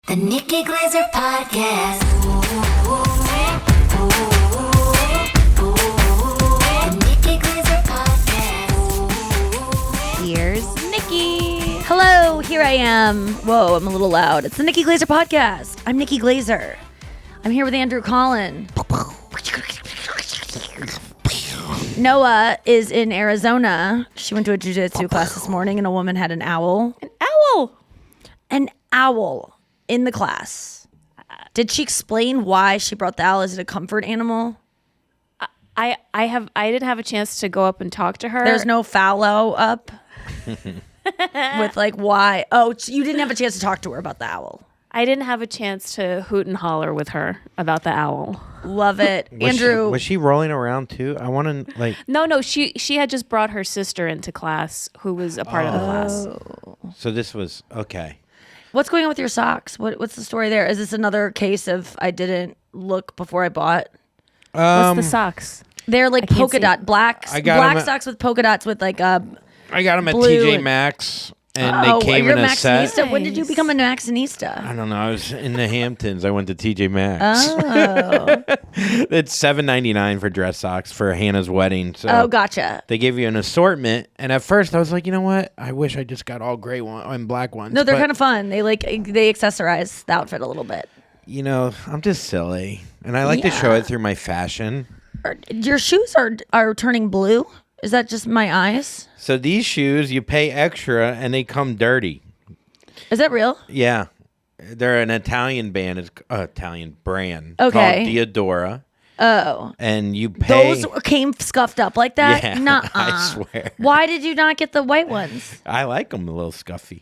The Nikki Glaser Podcast. The Nikki Glaser Podcast. Here's Nikki. Hello, here I am. Whoa, I'm a little loud. It's the Nikki Glaser Podcast. I'm Nikki Glaser. I'm here with Andrew Collin. Noah is in Arizona. She went to a jiu-jitsu class this morning and a woman had an owl. An owl. An owl in the class. Did she explain why she brought the owl? Is it a comfort animal? I didn't have a chance to go up and talk to her. There's no fallow up with like why. Oh, you didn't have a chance to talk to her about the owl. I didn't have a chance to hoot and holler with her about the owl. Love it. Andrew. Was she rolling around too? I want to like. No, she had just brought her sister into class who was a part of the class. So this was okay. What's going on with your socks? What's the story there? Is this another case of I didn't look before I bought? What's the socks? They're like can't polka see. dot black socks with polka dots with like I got them at blue TJ and- Maxx, and oh, they came you're in a a set. Maxinista? When did you Nice. become a Maxinista? I don't know. I was in the Hamptons. I went to TJ Maxx. Oh, It's $7.99 for dress socks for Hannah's wedding. So oh, gotcha. they gave you an assortment, and at first I was like, you know what? I wish I just got all gray one and black ones. No, they're But, kind of fun. They accessorize the outfit a little bit. You know, I'm just silly, and I like to show Yeah. it through my fashion. Your shoes are turning blue. Is that just my eyes? So these shoes, you pay extra, and they come dirty. Is that real? Yeah, they're an Italian band. It's Italian brand Okay. called Diodora, Oh. and you pay. Those came scuffed up like that? Yeah, Nuh-uh. I swear. Why did you not get the white ones? I like them a little scuffy.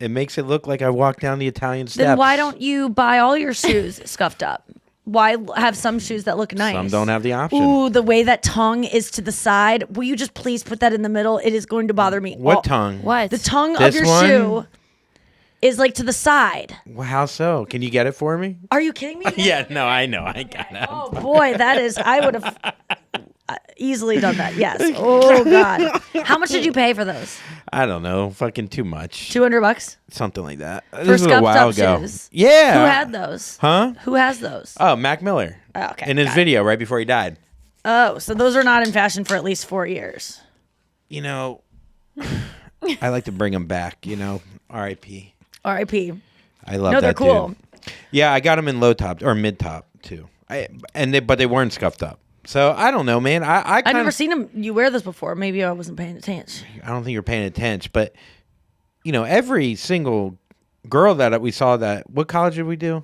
It makes it look like I walked down the Italian steps. Then why don't you buy all your shoes scuffed up? Why have some shoes that look nice? Some don't have the option. Ooh, the way that tongue is to the side. Will you just please put that in the middle? It is going to bother me. What tongue? What? The tongue of This your one? shoe is like to the side. Well, how so? Can you get it for me? Are you kidding me? Yeah, no, I know. I got it. Oh boy, that is. I would have easily done that. Yes. Oh God. How much did you pay for those? I don't know. Fucking too much. $200 Something like that. for This was a scuffed while up ago. shoes. Yeah. Who had those? Huh? Who has those? Oh, Mac Miller. Oh, okay, In his got it. video right before he died. Oh, so those are not in fashion for at least 4 years. You know, I like to bring him back. You know, R.I.P. R.I.P. I love No, that they're cool. dude. Yeah, I got them in low top or mid top too. But they weren't scuffed up. So I don't know, man. I've never seen them. You wear this before. Maybe I wasn't paying attention. I don't think you're paying attention, but you know, every single girl that we saw that. What college did we do,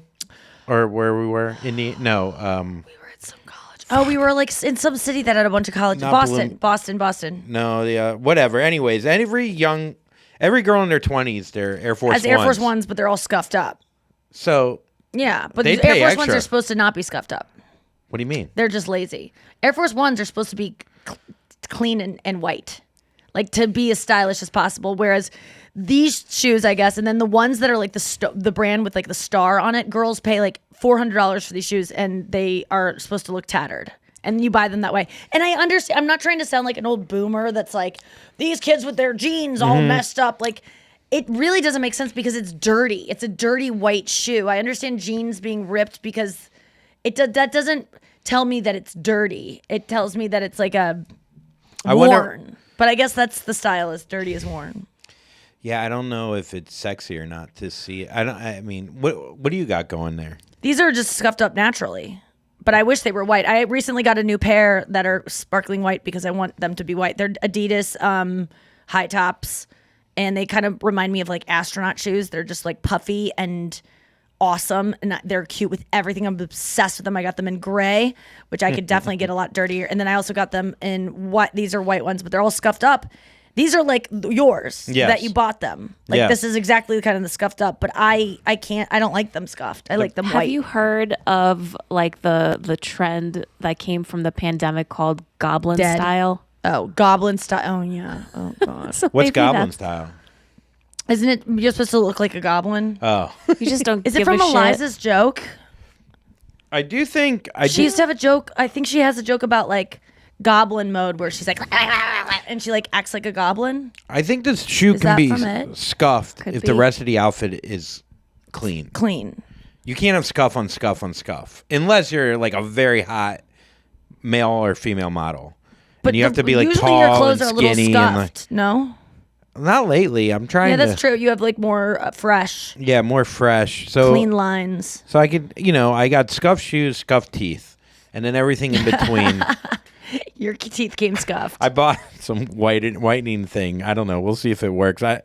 or where we were? We were at some college. Oh, we were like in some city that had a bunch of colleges. Not Boston. No, the whatever. Anyways, every girl in their 20s, they're Air Force As Air Force Ones, but they're all scuffed up. So Yeah, but They the Air pay Force Ones extra. are supposed to not be scuffed up. what do you mean? They're just lazy. Air Force Ones are supposed to be clean and white, like to be as stylish as possible. Whereas these shoes, I guess, and then the ones that are like the brand with like the star on it, girls pay like $400 for these shoes, and they are supposed to look tattered. And you buy them that way. And I understand. I'm not trying to sound like an old boomer that's like these kids with their jeans all messed up. Like it really doesn't make sense because it's dirty. It's a dirty white shoe. I understand jeans being ripped because that doesn't tell me that it's dirty. It tells me that it's like a worn. But I guess that's the style, is dirty is worn. Yeah, I don't know if it's sexy or not to see it. I mean, what do you got going there? These are just scuffed up naturally. But I wish they were white. I recently got a new pair that are sparkling white because I want them to be white. They're Adidas high tops, and they kind of remind me of like astronaut shoes. They're just like puffy and awesome, and they're cute with everything. I'm obsessed with them. I got them in gray, which I could definitely get a lot dirtier. And then I also got them in white. These are white ones, but they're all scuffed up. These are like yours that you bought them. Like Yeah. this is exactly kind of the scuffed up, but I don't like them scuffed. I like them Have white. you heard of like the trend that came from the pandemic called goblin Dead. style? Oh, goblin style. Oh, yeah. Oh, God. So What's maybe goblin that's- style? Isn't it, you're supposed to look like a goblin? Oh, You just don't. Is it give from a shit. Eliza's joke? I do think She used to have a joke. I think she has a joke about like goblin mode where she's like, and she like acts like a goblin. I think this shoe Is can that be from it? scuffed Could if be. the rest of the outfit is clean. Clean. You can't have scuff on scuff on scuff unless you're like a very hot male or female model. But and you have to be like usually tall your clothes and are a little skinny scuffed. No. Not lately. I'm trying. Yeah, that's to, true. You have like more fresh, Yeah, more fresh. So clean lines. So I could, I got scuffed shoes, scuffed teeth, and then everything in between. Your teeth came scuffed. I bought some whitening thing. I don't know. We'll see if it works. I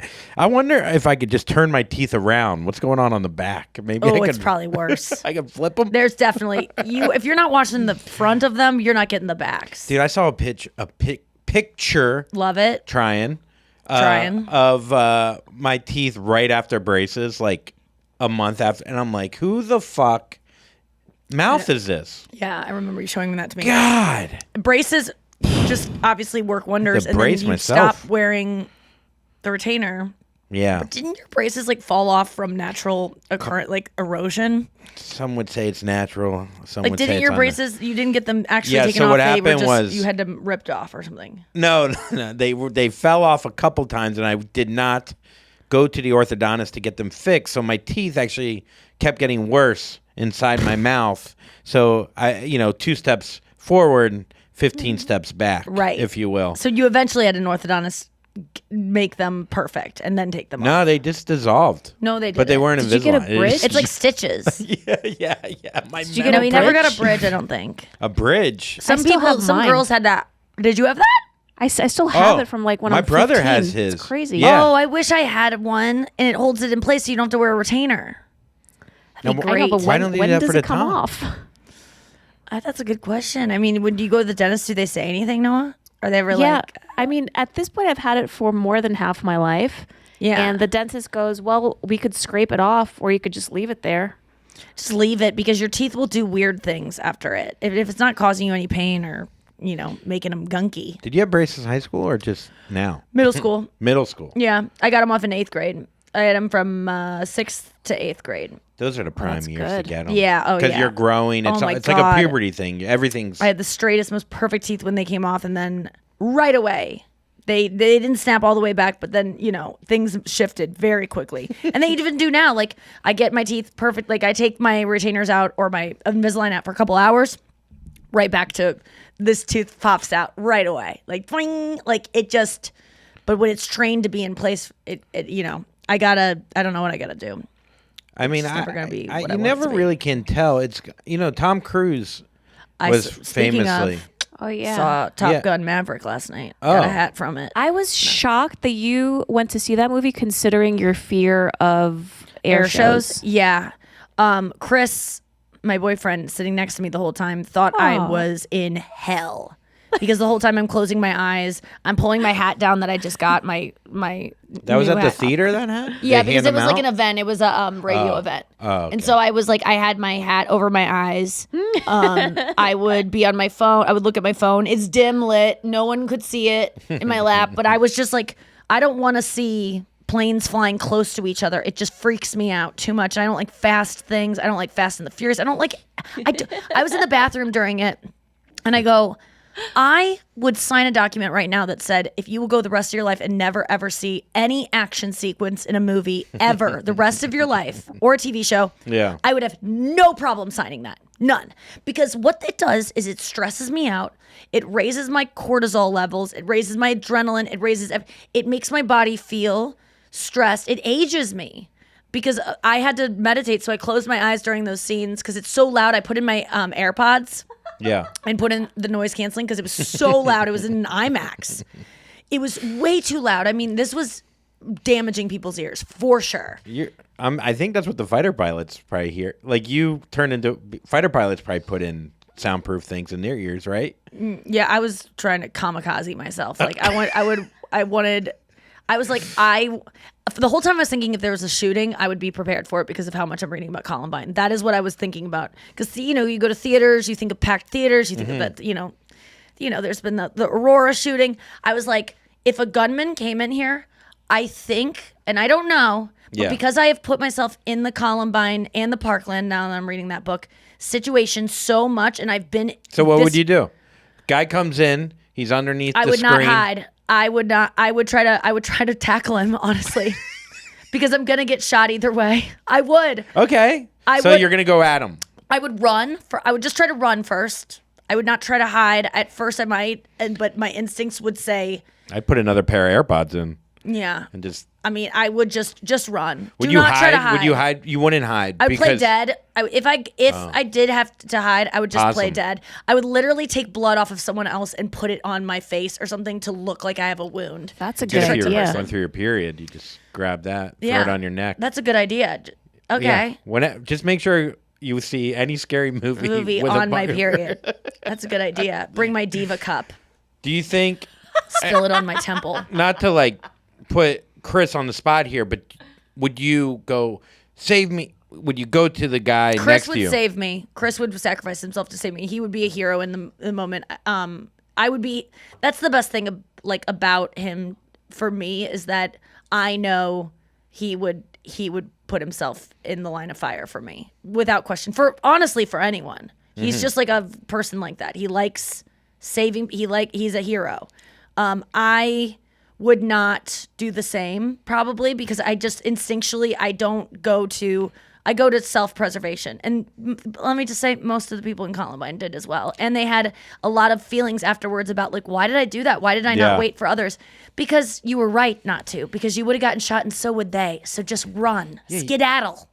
wonder if I could just turn my teeth around. What's going on the back? Maybe I could, It's probably worse. I could flip them. There's definitely if you're not watching the front of them, you're not getting the backs. Dude, I saw a picture. Love it. Trying. Trying. Of my teeth right after braces, like a month after, and I'm like, who the fuck mouth is this? Yeah, I remember you showing that to me. God. Braces just obviously work wonders, and then brace you myself. stop wearing the retainer. Yeah. Didn't your braces like fall off from natural occurrent like erosion? Some would say it's natural. Some Like would say didn't it's your on braces? You didn't get them actually Yeah, taken so off. what They were happened just was- you had them ripped off or something. No, they fell off a couple times, and I did not go to the orthodontist to get them fixed. So my teeth actually kept getting worse inside my mouth. So I, 2 steps forward, 15 steps back, Right. if you will. So you eventually had an orthodontist make them perfect and then take them off. No, they just dissolved. No, they But they didn't. weren't Did you get a Invisalign. bridge? It's like stitches. yeah. My you get No, a metal he never got bridge? a bridge. I don't think. a bridge. Some still people, have some mine. girls had that. Did you have that? I still have Oh, it from like when my I'm 15. brother has his. It's crazy. Yeah. Oh, I wish I had one, and it holds it in place so you don't have to wear a retainer. That'd be No, I know, great. but Why when, don't they when do that does for it the come top? off? That's a good question. I mean, when you go to the dentist, do they say anything, Noah? Are they ever Yeah, like, I mean, at this point, I've had it for more than half my life. Yeah. And the dentist goes, well, we could scrape it off, or you could just leave it there. just leave it because your teeth will do weird things after it. If it's not causing you any pain or, making them gunky. Did you have braces in high school or just now? Middle school. Middle school. Yeah. I got them off in 8th grade. I had them from 6th to 8th grade. Those are the prime that's years good. to get them. Yeah, oh, Because yeah. you're growing. It's, Oh, my it's like a God. puberty thing. Everything's. I had the straightest, most perfect teeth when they came off, and then right away, they didn't snap all the way back, but then things shifted very quickly, and they even do now. Like I get my teeth perfect. Like I take my retainers out or my Invisalign out for a couple hours, right back to this tooth pops out right away. Like boing, like it just. But when it's trained to be in place, it I don't know what I gotta do. I mean, never gonna be what I you want it never to be. really can tell. It's Tom Cruise was Speaking of, famously. Oh, yeah. saw Top Yeah. Gun Maverick last night. Oh. Got a hat from it. I was shocked that you went to see that movie considering your fear of air shows. Yeah. Chris, my boyfriend, sitting next to me the whole time, thought I Aw. was in hell. Because the whole time I'm closing my eyes, I'm pulling my hat down that I just got. My That was new at the hat. theater that hat? Yeah, They because hand it was them like out? an event. It was a radio event. Oh, okay. And so I was like, I had my hat over my eyes. I would be on my phone. I would look at my phone. It's dim lit. No one could see it in my lap. But I was just like, I don't want to see planes flying close to each other. It just freaks me out too much. I don't like fast things. I don't like Fast and the Furious. I was in the bathroom during it, and I go, I would sign a document right now that said, if you will go the rest of your life and never ever see any action sequence in a movie ever, the rest of your life, or a TV show, Yeah. I would have no problem signing that. None. Because what it does is it stresses me out. It raises my cortisol levels. It raises my adrenaline. It makes my body feel stressed. It ages me. Because I had to meditate, so I closed my eyes during those scenes because it's so loud. I put in my AirPods Yeah. and put in the noise canceling because it was so loud. It was in an IMAX. It was way too loud. I mean, this was damaging people's ears for sure. I think that's what the fighter pilots probably hear. Like fighter pilots probably put in soundproof things in their ears, right? Yeah, I was trying to kamikaze myself. Like the whole time I was thinking if there was a shooting, I would be prepared for it because of how much I'm reading about Columbine. That is what I was thinking about. Because you go to theaters, you think of packed theaters, you think of that, there's been the Aurora shooting. I was like, if a gunman came in here, I think, and I don't know, but Yeah. because I have put myself in the Columbine and the Parkland, now that I'm reading that book, situation so much, and I've been. So what would you do? Guy comes in, he's underneath I the would screen. not hide. I would not. I would try to tackle him, honestly, because I'm gonna get shot either way. I would. Okay. So would- you're gonna go at him. I would run. I would just try to run first. I would not try to hide. At first, I might, but my instincts would say, I'd put another pair of AirPods in yeah. and just. I mean, I would just run. Would Do you not hide? try to hide. Would you hide? You wouldn't hide. I would play because- dead. If I did have to hide, I would just play Awesome. dead. I would literally take blood off of someone else and put it on my face or something to look like I have a wound. That's a good Just if you're idea. going through your period, you just grab that, throw Yeah. it on your neck. That's a good idea. Okay. Yeah. Just make sure you see any scary movie with a on my bug- period. That's a good idea. Bring my diva cup. Do you think, Spill it on my temple. not to like put Chris on the spot here, but would you go save me? Would you go to the guy Chris next to would you? save me. Chris would sacrifice himself to save me. He would be a hero in the moment. I would be. That's the best thing about him for me is that I know he would put himself in the line of fire for me without question. Honestly, for anyone, he's just like a person like that. He likes saving. He's a hero. I would not do the same probably because I just instinctually I go to self-preservation. And let me just say most of the people in Columbine did as well. And they had a lot of feelings afterwards about like, why did I do that? Why did I Yeah. not wait for others? Because you were right not to, because you would have gotten shot and so would they. So just run, skedaddle.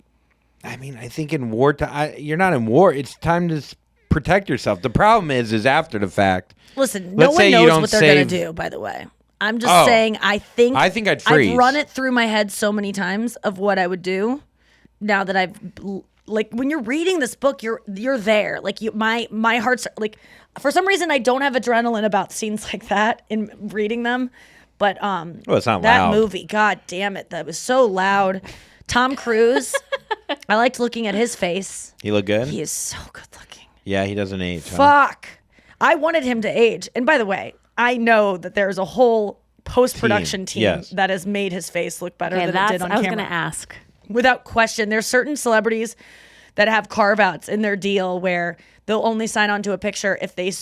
I mean, I think in war, you're not in war. It's time to protect yourself. The problem is after the fact. Listen, no Let's say one you knows don't what they're going save- to do, by the way. I'm just Oh. saying, I think I'd freeze. I've run it through my head so many times of what I would do now that I've, like, when you're reading this book, you're there. Like, my heart's, like, for some reason, I don't have adrenaline about scenes like that in reading them. But Well, it's not that loud. movie, god damn it, that was so loud. Tom Cruise, I liked looking at his face. He look good? He is so good looking. Yeah, he doesn't age. Huh? Fuck. I wanted him to age. And by the way, I know that there's a whole post-production team yes. that has made his face look better Okay, than it did on I was camera. going to ask. Without question, there's certain celebrities that have carve-outs in their deal where they'll only sign on to a picture if they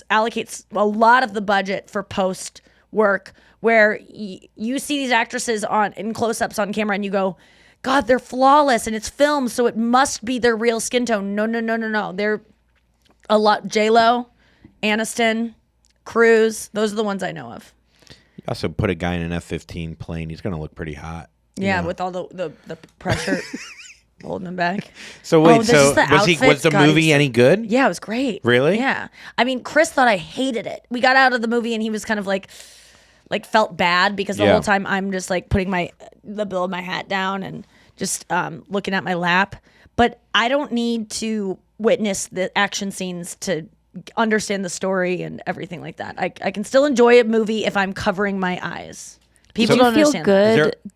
allocate a lot of the budget for post work, where you see these actresses in close-ups on camera and you go, God, they're flawless and it's filmed, so it must be their real skin tone. No. They're a lot. J-Lo, Aniston, Cruise. Those are the ones I know of. You also put a guy in an F-15 plane. He's going to look pretty hot. Yeah, with all the pressure holding him back. So wait, this is the was outfits. the God, movie he's- any good? Yeah, it was great. Really? Yeah. I mean, Chris thought I hated it. We got out of the movie and he was kind of like felt bad because the Yeah. whole time I'm just like putting the bill of my hat down and just looking at my lap. But I don't need to witness the action scenes to understand the story and everything like that. I can still enjoy a movie if I'm covering my eyes. People Did you don't feel understand that. Is good? there-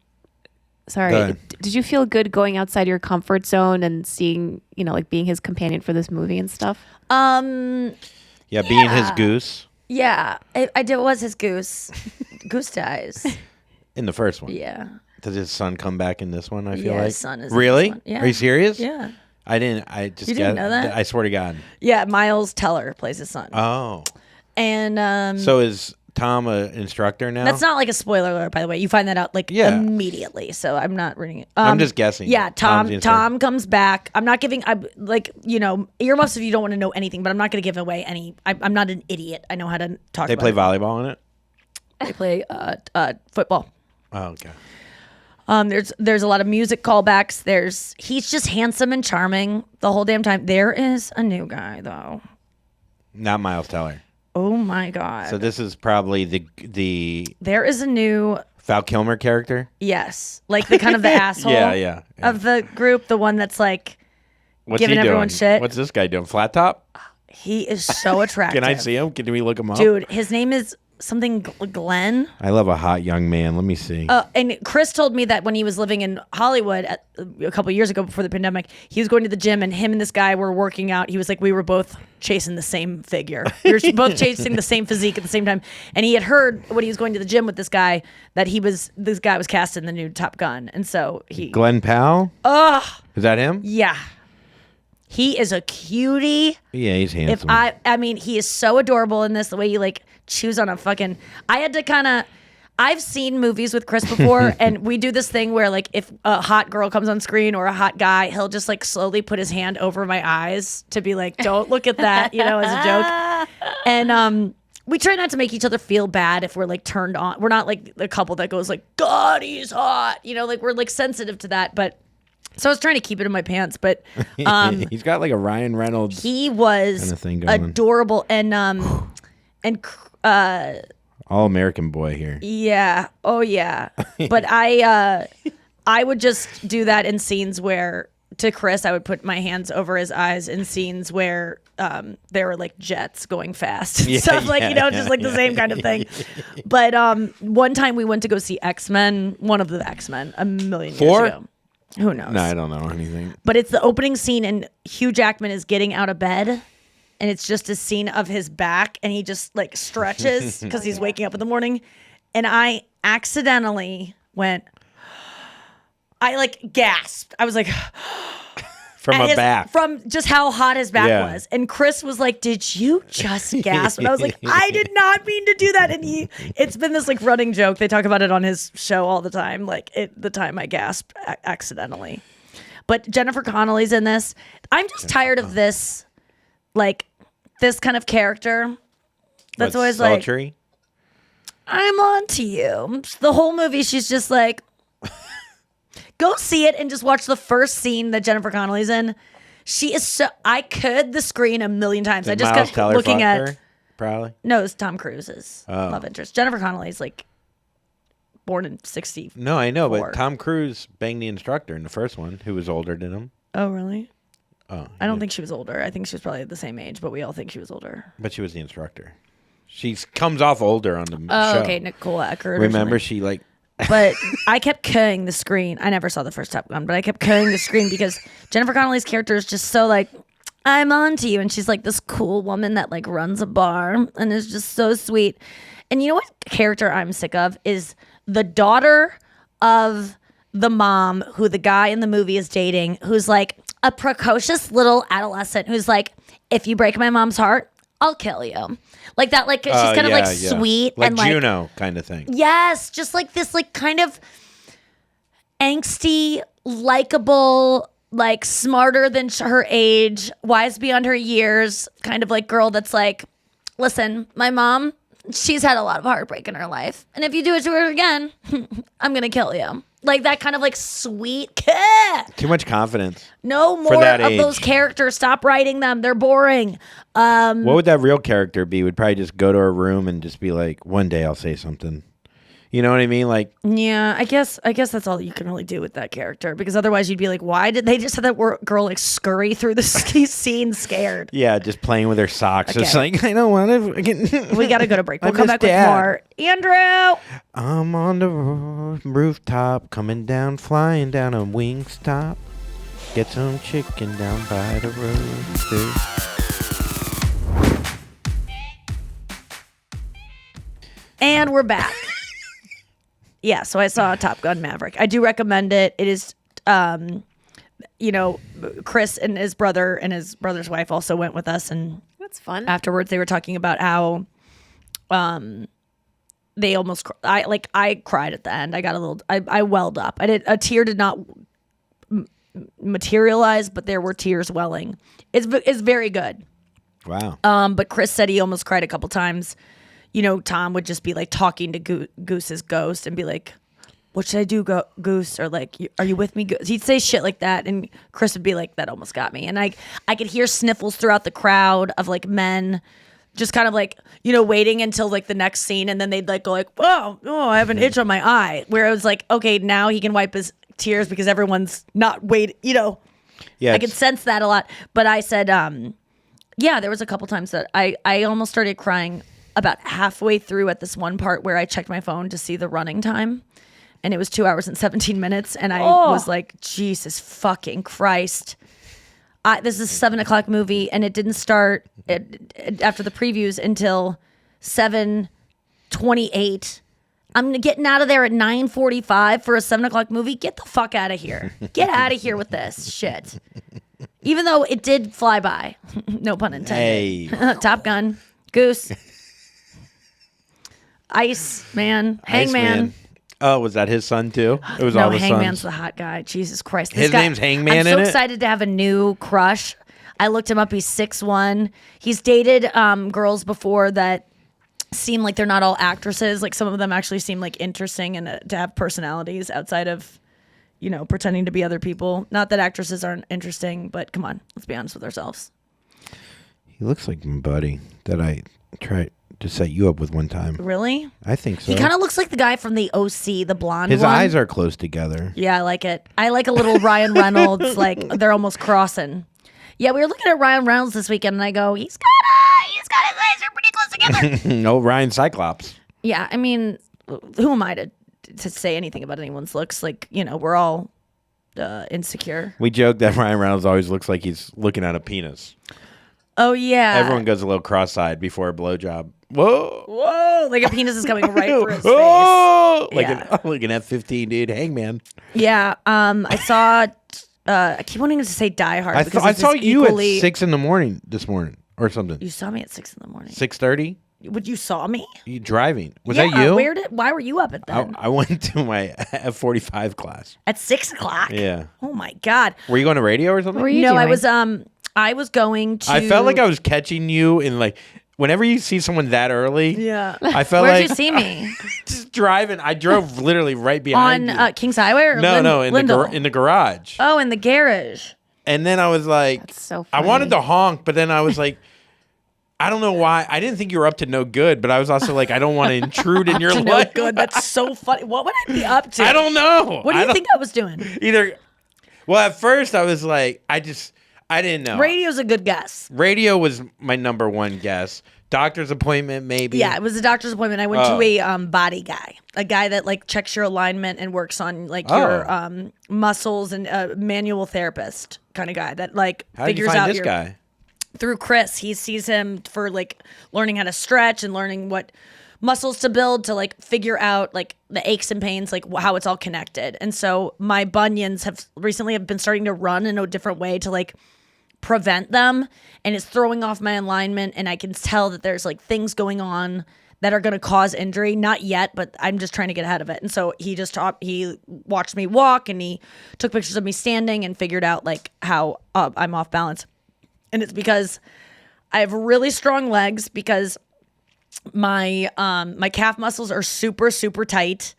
Sorry. Go ahead. Did you feel good going outside your comfort zone and seeing, like being his companion for this movie and stuff? Yeah, being his goose Yeah, I did. It was his goose. Goose dies. in the first one. Yeah. Does his son come back in this one, I feel Yeah, like? his son is in Really? this one. Yeah. Are you serious? Yeah. I just You didn't know that? I swear to God. Yeah, Miles Teller plays his son. Oh. And So is Tom an instructor now? that's not like a spoiler alert, by the way. You find that out Yeah. immediately. So I'm not reading it. I'm just guessing. Yeah, Tom's the instructor. Tom comes back. I'm not giving. Earmuffs if you don't want to know anything, but I'm not going to give away any. I'm not an idiot. I know how to talk. They about play it. volleyball in it? They play football. Oh, okay. There's a lot of music callbacks. He's just handsome and charming the whole damn time. There is a new guy though. Not Miles Teller. Oh my god. So this is probably the There is a new Val Kilmer character? yes, like the kind of the asshole Yeah. of the group, the one that's like What's giving he doing? everyone shit. What's this guy doing? Flat top? he is so attractive. Can I see him? Can we look him up? Dude, his name is something Glenn. I love a hot young man. Let me see. And Chris told me that when he was living in Hollywood a couple years ago before the pandemic, he was going to the gym and him and this guy were working out. He was like, we were both chasing the same figure. We were both chasing the same physique at the same time. And he had heard when he was going to the gym with this guy that this guy was cast in the new Top Gun. And so Glenn Powell? Is that him? yeah. He is a cutie. Yeah, he's handsome. I mean, he is so adorable in this. The way you like chews on a fucking. I I've seen movies with Chris before, and we do this thing where, like, if a hot girl comes on screen or a hot guy, he'll just like slowly put his hand over my eyes to be like, "Don't look at that," you know, as a joke. And we try not to make each other feel bad if we're like turned on. We're not like the couple that goes like, "God, he's hot," you know, like we're like sensitive to that. But so I was trying to keep it in my pants, but he's got like a Ryan Reynolds. he was Kinda thing going. adorable and All American boy here. yeah, oh yeah. But I would just do that in scenes where to Chris I would put my hands over his eyes in scenes where there were like jets going fast and stuff like just like the same kind of thing. But one time we went to go see X-Men, one of the X-Men, a million years ago. Who knows? No, I don't know anything. But it's the opening scene, and Hugh Jackman is getting out of bed, and it's just a scene of his back, and he just like stretches because he's waking up in the morning. And I accidentally went, I like gasped. I was like, from just how hot his back was. And Chris was like, "Did you just gasp?" And I was like, "I did not mean to do that." And it's been this like running joke. They talk about it on his show all the time. Like the time I gasped accidentally. But Jennifer Connelly's in this. I'm just tired of this, like this kind of character. That's always sultry? Like, I'm on to you. The whole movie, she's just like, go see it and just watch the first scene that Jennifer Connelly's in. She is so. I could the screen a million times. I just kept looking at. Her, probably. No, it's Tom Cruise's love interest. Jennifer Connelly's like born in '60. No, I know, but Tom Cruise banged the instructor in the first one, who was older than him. Oh, really? Oh, I don't think she was older. I think she was probably the same age, but we all think she was older. But she was the instructor. She comes off older on the show. Oh, okay, Nicole Eckert. Remember, she like. But I kept cooing the screen. I never saw the first Top Gun, but I kept cooing the screen because Jennifer Connelly's character is just so like, I'm on to you. And she's like this cool woman that like runs a bar and is just so sweet. And you know what character I'm sick of is the daughter of the mom who the guy in the movie is dating, who's like a precocious little adolescent who's like, if you break my mom's heart, I'll kill you. Like that, like she's kind of like sweet like and like Juno kind of thing. Yes, just like this, like kind of angsty, likable, like smarter than her age, wise beyond her years, kind of like girl that's like, listen, my mom, she's had a lot of heartbreak in her life, and if you do it to her again, I'm gonna kill you. Like that kind of like sweet kid. Too much confidence. No more of those characters. Stop writing them. They're boring. What would that real character be? Would probably just go to her room and just be like, one day I'll say something. You know what I mean? Like, yeah, I guess that's all you can really do with that character, because otherwise you'd be like, why did they just have that girl like scurry through the scene scared? Yeah, just playing with her socks. Okay. Just like, I don't want to. We got to go to break. We'll come back with more. Andrew! I'm on the rooftop, coming down, flying down a Wingstop. Get some chicken down by the road. And we're back. Yeah, so I saw Top Gun Maverick. I do recommend it. It is, Chris and his brother's wife also went with us, and that's fun. Afterwards, they were talking about how, they almost. I cried at the end. I got a little. I welled up. A tear did not materialize, but there were tears welling. It's very good. Wow. But Chris said he almost cried a couple times. You know, Tom would just be like talking to Goose's ghost and be like, what should I do, Goose? Or like, are you with me, Goose? He'd say shit like that. And Chris would be like, that almost got me. And I could hear sniffles throughout the crowd of like men just kind of like, waiting until like the next scene. And then they'd like go like, oh, I have an itch on my eye. Where it was like, okay, now he can wipe his tears because everyone's not waiting, Yeah, I could sense that a lot. But I said, there was a couple times that I almost started crying about halfway through at this one part where I checked my phone to see the running time, and it was 2 hours and 17 minutes. And I was like, Jesus fucking Christ. This is a 7:00 movie, and it didn't start after the previews until 7:28. I'm getting out of there at 9:45 for a 7:00 movie. Get the fuck out of here. Get out of here with this shit. Even though it did fly by. No pun intended. Hey. Top Gun. Goose. Hangman. Iceman. Oh, was that his son too? It was No, all the Hangman's sons. the hot guy. Jesus Christ. His name's Hangman I'm so in it? excited to have a new crush. I looked him up. He's 6'1". He's dated girls before that seem like they're not all actresses. Like some of them actually seem like interesting and to have personalities outside of, pretending to be other people. Not that actresses aren't interesting, but come on, let's be honest with ourselves. He looks like my buddy that I tried to set you up with one time. Really? I think so. He kind of looks like the guy from the OC, the blonde His one. eyes are close together. Yeah, I like it. I like a little Ryan Reynolds, like they're almost crossing. Yeah, we were looking at Ryan Reynolds this weekend, and I go, he's got his eyes are pretty close together. No, Ryan Cyclops. Yeah, I mean, who am I to say anything about anyone's looks? Like, we're all insecure. We joke that Ryan Reynolds always looks like he's looking at a penis. Oh yeah, Everyone goes a little cross-eyed before a blowjob. Whoa. Whoa, like a penis is coming right for his face. Oh, like Yeah. an F-15, dude. Hangman. Yeah, I saw. I keep wanting to say Die Hard. I because saw it's you equally... at 6 a.m. this morning or something. You saw me at 6 a.m. 6:30. Would you saw me? You driving? Was Yeah, that you? Why were you up at then? I went to my F-45 class. At 6 o'clock? Yeah. Oh my God. Were you going to radio or something? Were you No, I doing? was going to. I felt like I was catching you in like whenever you see someone that early. Yeah. I felt Where'd like you see me? just driving. I drove literally right behind On you. Kings Highway or No, in Lindell? the garage. Oh, in the garage. And then I was like, That's so I funny. wanted to honk, but then I was like, I don't know why. I didn't think you were up to no good, but I was also like, I don't want to intrude in your No life. good. That's so funny. What would I be up to? I don't know. What do I you don't- think I was doing? Either. Well, at first I was like, I didn't know. Radio's a good guess. Radio was my number one guess. Doctor's appointment, maybe. Yeah, it was a doctor's appointment. I went Oh. to a body guy, a guy that like checks your alignment and works on like your muscles, and a manual therapist kind of guy that like How did you figures find out this your guy? through Chris. He sees him for like learning how to stretch and learning what muscles to build to like figure out like the aches and pains, like how it's all connected. And so my bunions have recently been starting to run in a different way to like prevent them, and it's throwing off my alignment, and I can tell that there's like things going on that are going to cause injury. Not yet, but I'm just trying to get ahead of it. And so he watched me walk, and he took pictures of me standing and figured out like how I'm off balance. And it's because I have really strong legs, because my calf muscles are super, super tight,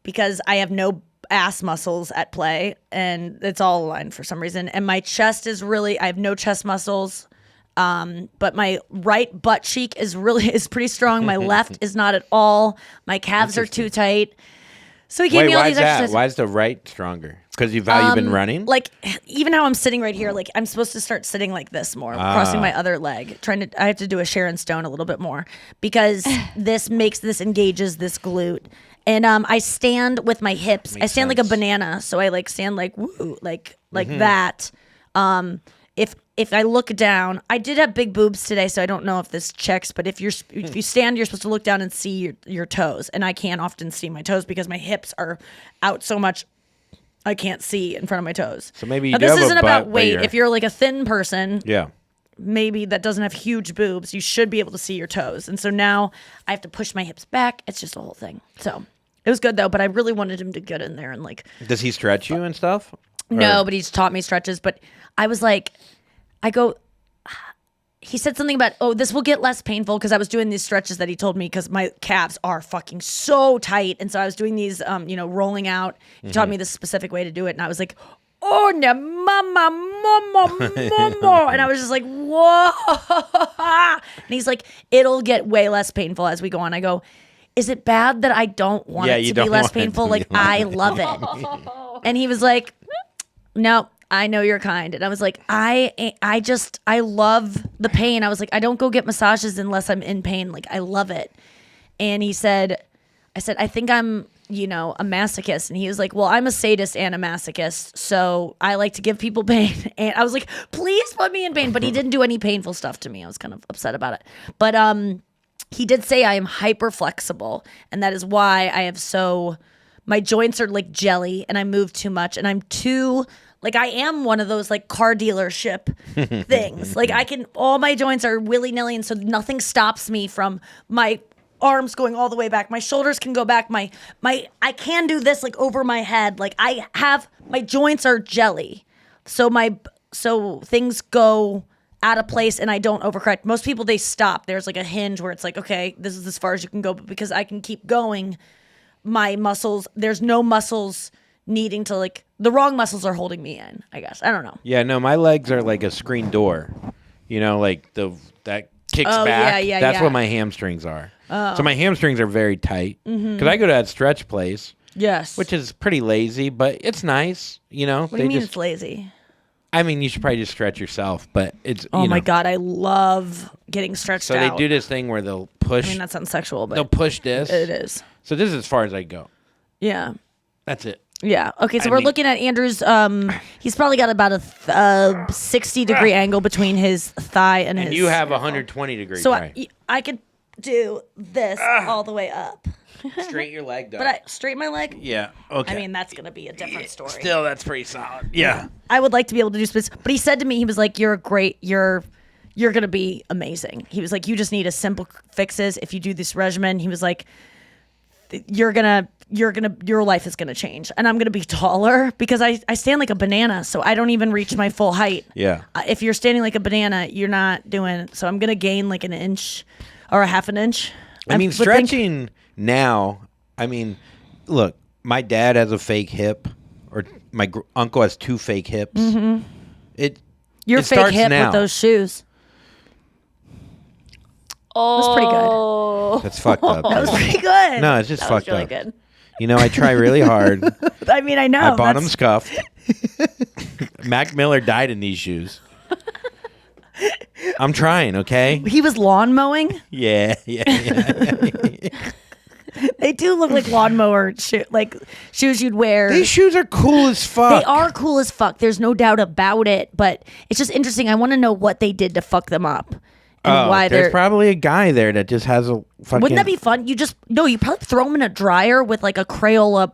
because I have no ass muscles at play, and it's all aligned for some reason. And my chest is I have no chest muscles. But my right butt cheek is pretty strong. My left is not at all. My calves are too tight. So he gave Wait, me all why these is that? exercises. Why is the right stronger? Because you've been running? Like even how I'm sitting right here, like I'm supposed to start sitting like this more, crossing my other leg. I have to do a Sharon Stone a little bit more, because this engages this glute. And I stand with my hips. I stand like a banana, so I like stand like woo, like that. If I look down, I did have big boobs today, so I don't know if this checks. But if you stand, you're supposed to look down and see your toes, and I can't often see my toes because my hips are out so much. I can't see in front of my toes. So maybe you now, do this have a isn't butt, about but weight. you're- If you're like a thin person, Yeah. maybe that doesn't have huge boobs, you should be able to see your toes. And so now I have to push my hips back. It's just a whole thing. So it was good though, but I really wanted him to get in there and like. Does he stretch you and stuff? No, Or- but he's taught me stretches. But I was like, he said something about, this will get less painful, because I was doing these stretches that he told me, because my calves are fucking so tight. And so I was doing these, rolling out. He taught me this specific way to do it. And I was like, oh, no, mama. And I was just like, whoa. And he's like, it'll get way less painful as we go on. I go, is it bad that I don't want Yeah, it you to be don't less want it to painful? be Like, less I love it. And he was like, no, I know you're kind. And I was like, I love the pain. I was like, I don't go get massages unless I'm in pain. Like, I love it. And I said, I think I'm, a masochist. And he was like, well, I'm a sadist and a masochist. So I like to give people pain. And I was like, please put me in pain. But he didn't do any painful stuff to me. I was kind of upset about it. But he did say I am hyper flexible. And that is why I have my joints are like jelly, and I move too much, and I'm too, like, I am one of those like car dealership things. Like all my joints are willy-nilly, and so nothing stops me from my arms going all the way back. My shoulders can go back. I can do this like over my head. Like my joints are jelly. So things go out of place and I don't overcorrect. Most people, they stop. There's like a hinge where it's like, okay, this is as far as you can go. But because I can keep going, my muscles, there's no muscles needing to like, the wrong muscles are holding me in, I guess. I don't know. Yeah, no, my legs are like a screen door. You know, like that kicks back. Yeah, That's yeah. what my hamstrings are. So my hamstrings are very tight. Because I go to that stretch place. Yes. Which is pretty lazy, but it's nice. You know? What do you mean it's lazy? I mean, you should probably just stretch yourself, but it's. Oh my God, I love getting stretched out. So they do this thing where they'll push. I mean, that sounds sexual, but they'll push this. it is. So this is as far as I go. Yeah. That's it. Yeah. Okay, so we're looking at Andrew's. He's probably got about a 60-degree angle between his thigh and his. And you have 120-degree. So I could do this all the way up. Straighten your leg, though. But I straighten my leg. Yeah. Okay. I mean, that's gonna be a different story. Still, that's pretty solid. Yeah. I would like to be able to do splits, but he said to me, he was like, "You're gonna be amazing." He was like, "You just need a simple fixes. If you do this regimen," he was like, your life is gonna change, and I'm gonna be taller because I stand like a banana, so I don't even reach my full height. Yeah. If you're standing like a banana, you're not doing it. So I'm gonna gain like an inch or a half an inch. I mean, stretching now. I mean, look, my dad has a fake hip, or my uncle has 2 fake hips. Mm-hmm. Your it fake starts hip now. with those shoes. Oh, That's pretty good. That's fucked up. That was pretty good. No, it's just That was fucked really up. good. You know, I try really hard. I mean, I know. I bought them scuffed. Mac Miller died in these shoes. I'm trying, okay? He was lawn mowing. Yeah. They do look like lawnmower like shoes you'd wear. These shoes are cool as fuck. They are cool as fuck. There's no doubt about it. But it's just interesting. I want to know what they did to fuck them up and why there's they're. probably a guy there that just has a fucking. Wouldn't that be fun? You probably throw them in a dryer with like a Crayola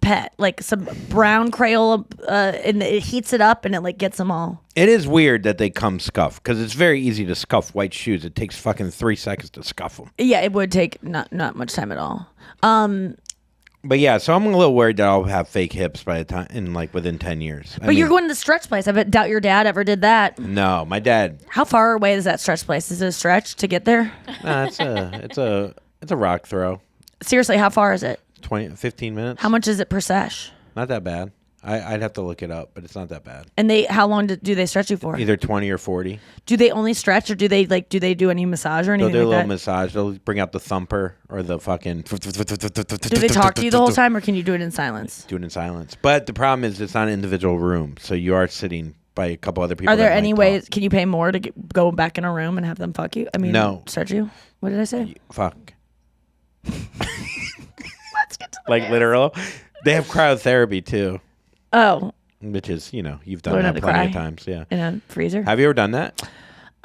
pet, like some brown Crayola, and it heats it up and it like gets them all. It is weird that they come scuffed because it's very easy to scuff white shoes. It takes fucking 3 seconds to scuff them. Yeah, it would take not much time at all. But yeah, so I'm a little worried that I'll have fake hips by the time within 10 years. But you're going to the stretch place. I doubt your dad ever did that. No, my dad. How far away is that stretch place? Is it a stretch to get there? Nah, it's a rock throw. Seriously, how far is it? 15 minutes. How much is it per sesh? Not that bad. I'd have to look it up, but it's not that bad. And how long do they stretch you for? Either 20 or 40. Do they only stretch, or do they do any massage or anything They'll do a like little that? massage. They'll bring out the thumper or the fucking. Do they talk to you the whole time, or can you do it in silence? Do it in silence. But the problem is it's not an individual room, so you are sitting by a couple other people. Are there that any might ways? talk. Can you pay more to go back in a room and have them fuck you? I mean, No. stretch you. What did I say? Fuck. Like literal. They have cryotherapy too, Oh, which is you've done Learn how that to plenty cry. of times. Yeah. in a freezer. Have you ever done that?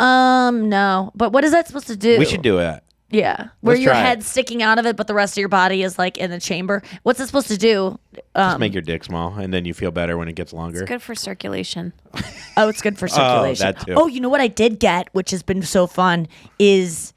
No. But what is that supposed to do? We should do it. Yeah, where Let's your try it. head's sticking out of it, but the rest of your body is like in the chamber. What's it supposed to do? Just make your dick small, and then you feel better when it gets longer. It's good for circulation. Oh, it's good for circulation. that too. Oh, you know what I did get, which has been so fun, is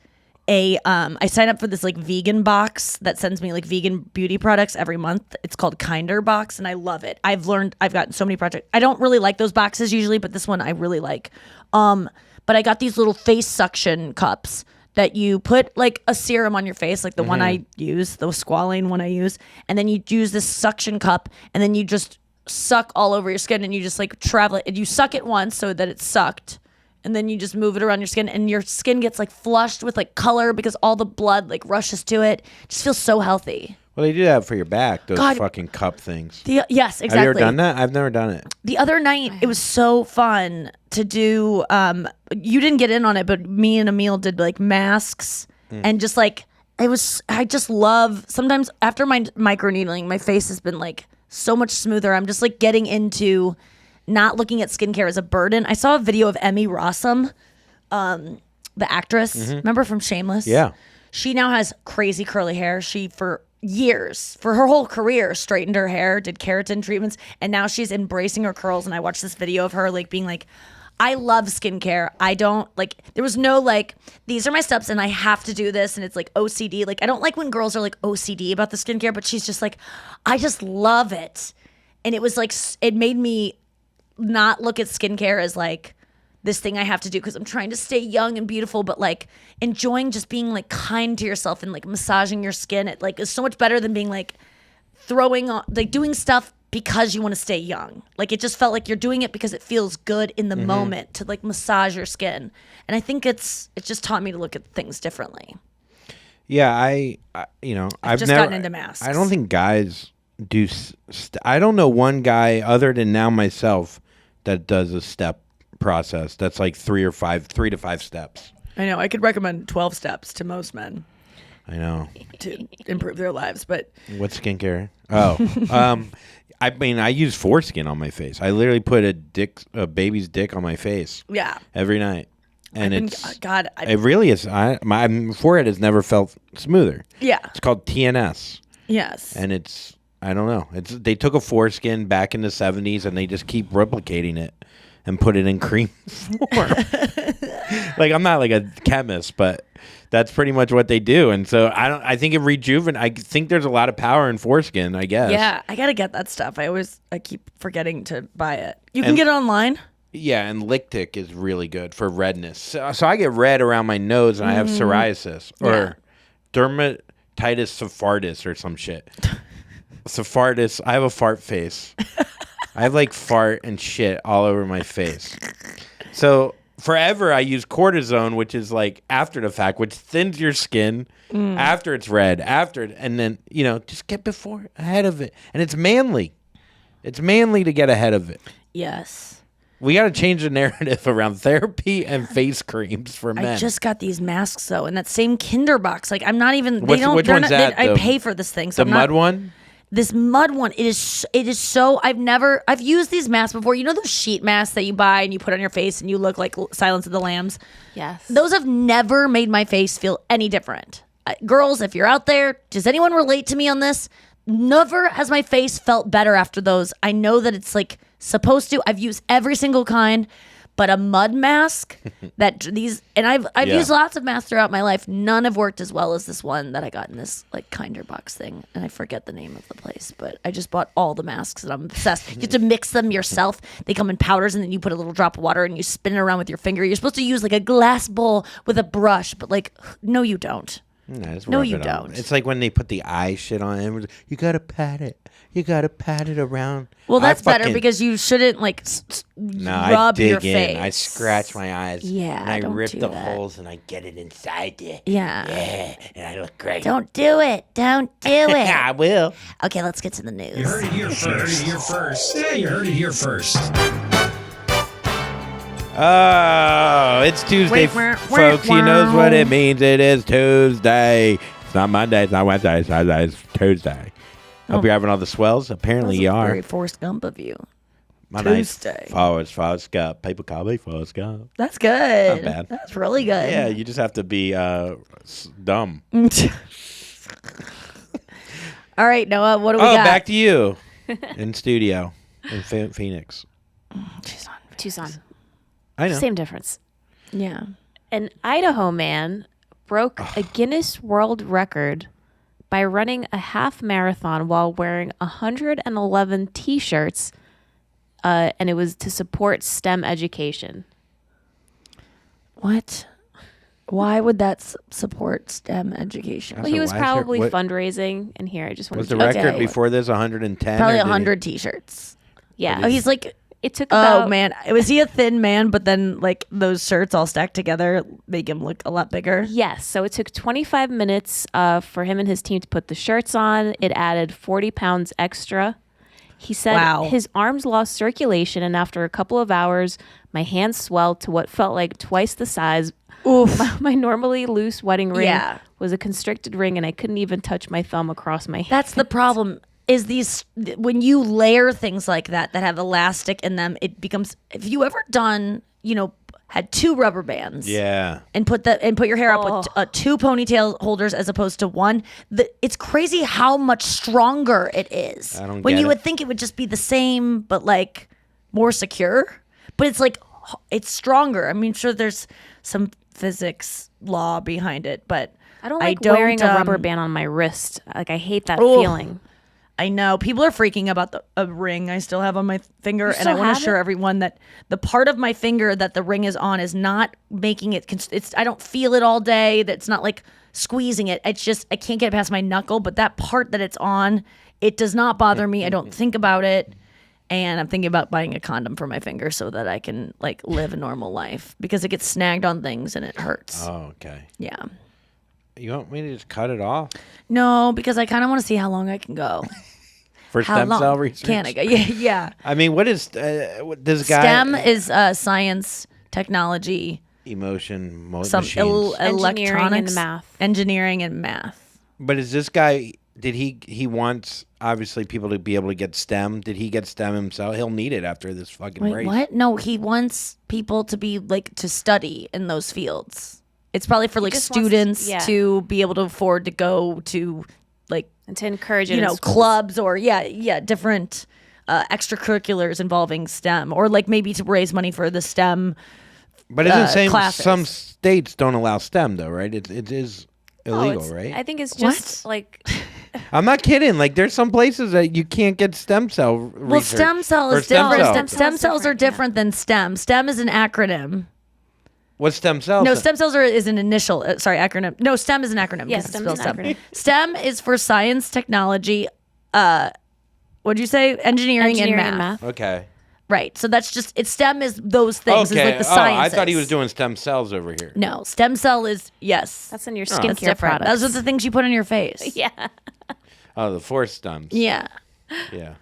I signed up for this like vegan box that sends me like vegan beauty products every month. It's called Kinder Box, and I love it. I've gotten so many projects. I don't really like those boxes usually, but this one I really like. But I got these little face suction cups that you put like a serum on your face, like the one I use, the squalane one I use, and then you use this suction cup, and then you just suck all over your skin, and you just like travel it, and you suck it once so that it's sucked, and then you just move it around your skin, and your skin gets like flushed with like color because all the blood like rushes to it. It just feels so healthy. Well, they do that for your back. Those God. fucking cup things. Yes, exactly. Have you ever done that? I've never done it. The other night, it was so fun to do. You didn't get in on it, but me and Emil did like masks and just like it was. I just love. Sometimes after my microneedling, my face has been like so much smoother. I'm just like getting into not looking at skincare as a burden. I saw a video of Emmy Rossum, the actress. Remember from Shameless? Yeah. She now has crazy curly hair. She for years, for her whole career, straightened her hair, did keratin treatments, and now she's embracing her curls. And I watched this video of her like being like, I love skincare. I don't like, there was no like, these are my steps and I have to do this. And it's like OCD. Like, I don't like when girls are like OCD about the skincare, but she's just like, I just love it. And it was like, it made me not look at skincare as like this thing I have to do because I'm trying to stay young and beautiful, but like enjoying just being like kind to yourself and like massaging your skin. It like is so much better than being like throwing on, like doing stuff because you want to stay young. Like it just felt like you're doing it because it feels good in the moment to like massage your skin. And I think it just taught me to look at things differently. Yeah, I've just never gotten into masks. I don't think guys do. I don't know one guy other than now myself that does a step process that's like 3 to 5 steps. I know. I could recommend 12 steps to most men I know. to improve their lives, but What skincare? Oh, I mean, I use foreskin on my face. I literally put a baby's dick on my face yeah. every night, and it really is. My forehead has never felt smoother. Yeah. It's called TNS, Yes. and I don't know. They took a foreskin back in the 70s, and they just keep replicating it and put it in cream form. Like, I'm not like a chemist, but that's pretty much what they do. And so I think it rejuvenates. I think there's a lot of power in foreskin, I guess. Yeah, I gotta get that stuff. I keep forgetting to buy it. You can get it online. Yeah, and Lictic is really good for redness. So I get red around my nose, and I have psoriasis or dermatitis sephardis or some shit. Sephardis. I have a fart face. I have like fart and shit all over my face. So forever I use cortisone, which is like after the fact, which thins your skin after it's red, and then, just get ahead of it. And it's manly. It's manly to get ahead of it. Yes. We got to change the narrative around therapy and face creams for men. I just got these masks though, in that same Kinder box. Like I'm not even. Which one's that? I pay for this thing. So the mud one. This mud one, it is so. I've used these masks before. You know those sheet masks that you buy and you put on your face and you look like Silence of the Lambs. Yes. Those have never made my face feel any different. Girls, if you're out there, does anyone relate to me on this? Never has my face felt better after those. I know that it's like supposed to. I've used every single kind, but a mud mask and I've used lots of masks throughout my life. None have worked as well as this one that I got in this like Kinder box thing, and I forget the name of the place, but I just bought all the masks and I'm obsessed. You have to mix them yourself. They come in powders, and then you put a little drop of water and you spin it around with your finger. You're supposed to use like a glass bowl with a brush, but like, no, you don't. No, you don't. It's like when they put the eye shit on it. You got to pat it. You got to pat it around. Well, that's better because you shouldn't like rub your face. I scratch my eyes. Yeah, and I don't rip do the that. holes and I get it inside there. Yeah. Yeah, and I look great. Don't do it. Don't do it. I will. Okay, let's get to the news. You heard it here first. Yeah, you heard it here first. Oh, it's Tuesday, folks. He knows what it means. It is Tuesday. It's not Monday. It's not Wednesday. It's Tuesday. Hope you're having all the swells. Apparently you are. Very Forrest Gump of you. My Tuesday. Nice Forrest Gump. People call me Forrest Gump. That's good. Not bad. That's really good. Yeah, you just have to be dumb. All right, Noah, what do we Oh, got? back to you in studio in Phoenix. Tucson. I know. Same difference. Yeah. An Idaho man broke a Guinness World Record by running a half marathon while wearing 111 T-shirts, and it was to support STEM education. What? Why would that support STEM education? Well, he was why is probably there- what- fundraising, and here I just wanted Was the to record Okay. before this 110? Probably or did he- 100 T-shirts. Yeah. Oh, he's like, It took about oh man, was he a thin man? But then like those shirts all stacked together make him look a lot bigger. Yes. So it took 25 minutes for him and his team to put the shirts on. It added 40 pounds extra. He said Wow. his arms lost circulation, and after a couple of hours, my hands swelled to what felt like twice the size. Oof. My normally loose wedding ring Yeah. was a constricted ring, and I couldn't even touch my thumb across my hand. That's the problem. Is when you layer things like that have elastic in them, it becomes. If you ever done, had 2 rubber bands, Yeah. and put your hair up with 2 ponytail holders as opposed to one, it's crazy how much stronger it is. I don't when get you it. would think it would just be the same, but like more secure, but it's like it's stronger. I mean, sure, there's some physics law behind it, but I don't like wearing a rubber band on my wrist. Like, I hate that feeling. I know people are freaking about a ring I still have on my finger, and I want to assure everyone that the part of my finger that the ring is on is not making it. I don't feel it all day. That's not like squeezing it. It's just I can't get it past my knuckle. But that part that it's on, it does not bother me. I don't think about it, and I'm thinking about buying a condom for my finger so that I can like live a normal life because it gets snagged on things and it hurts. Oh, okay. Yeah. You want me to just cut it off? No, because I kind of want to see how long I can go. For How stem long cell research? can I go? Yeah. I mean, what is this guy? STEM is science, technology, Emotion, some machines. electronics, and math. engineering and math. But is this guy? Did he wants obviously people to be able to get STEM? Did he get STEM himself? He'll need it after this fucking Wait, race. what? No, he wants people to be like to study in those fields. It's probably for like just wants to- students yeah. to be able to afford to go to like And to encourage it you in know schools. clubs or different extracurriculars involving STEM or like maybe to raise money for the STEM. But isn't saying classes. some states don't allow STEM though, right? It is illegal, right? I think it's just like I'm not kidding. Like, there's some places that you can't get stem cell research. Well, stem cell or is different. cell. Stem cells are different than STEM. STEM is an acronym. What's stem cells? No, stem cells is an initial. Acronym. No, STEM is an acronym. Yeah, 'cause it's STEM is spelled an STEM. acronym. STEM is for science, technology. What'd you say? Engineering and math. Okay. Right. So that's just STEM is those things. Okay. Is like the sciences. I thought he was doing stem cells over here. No, stem cell is yes. that's in your That's skincare different. products. Those are the things you put on your face. yeah. Oh, the force stems. Yeah. Yeah.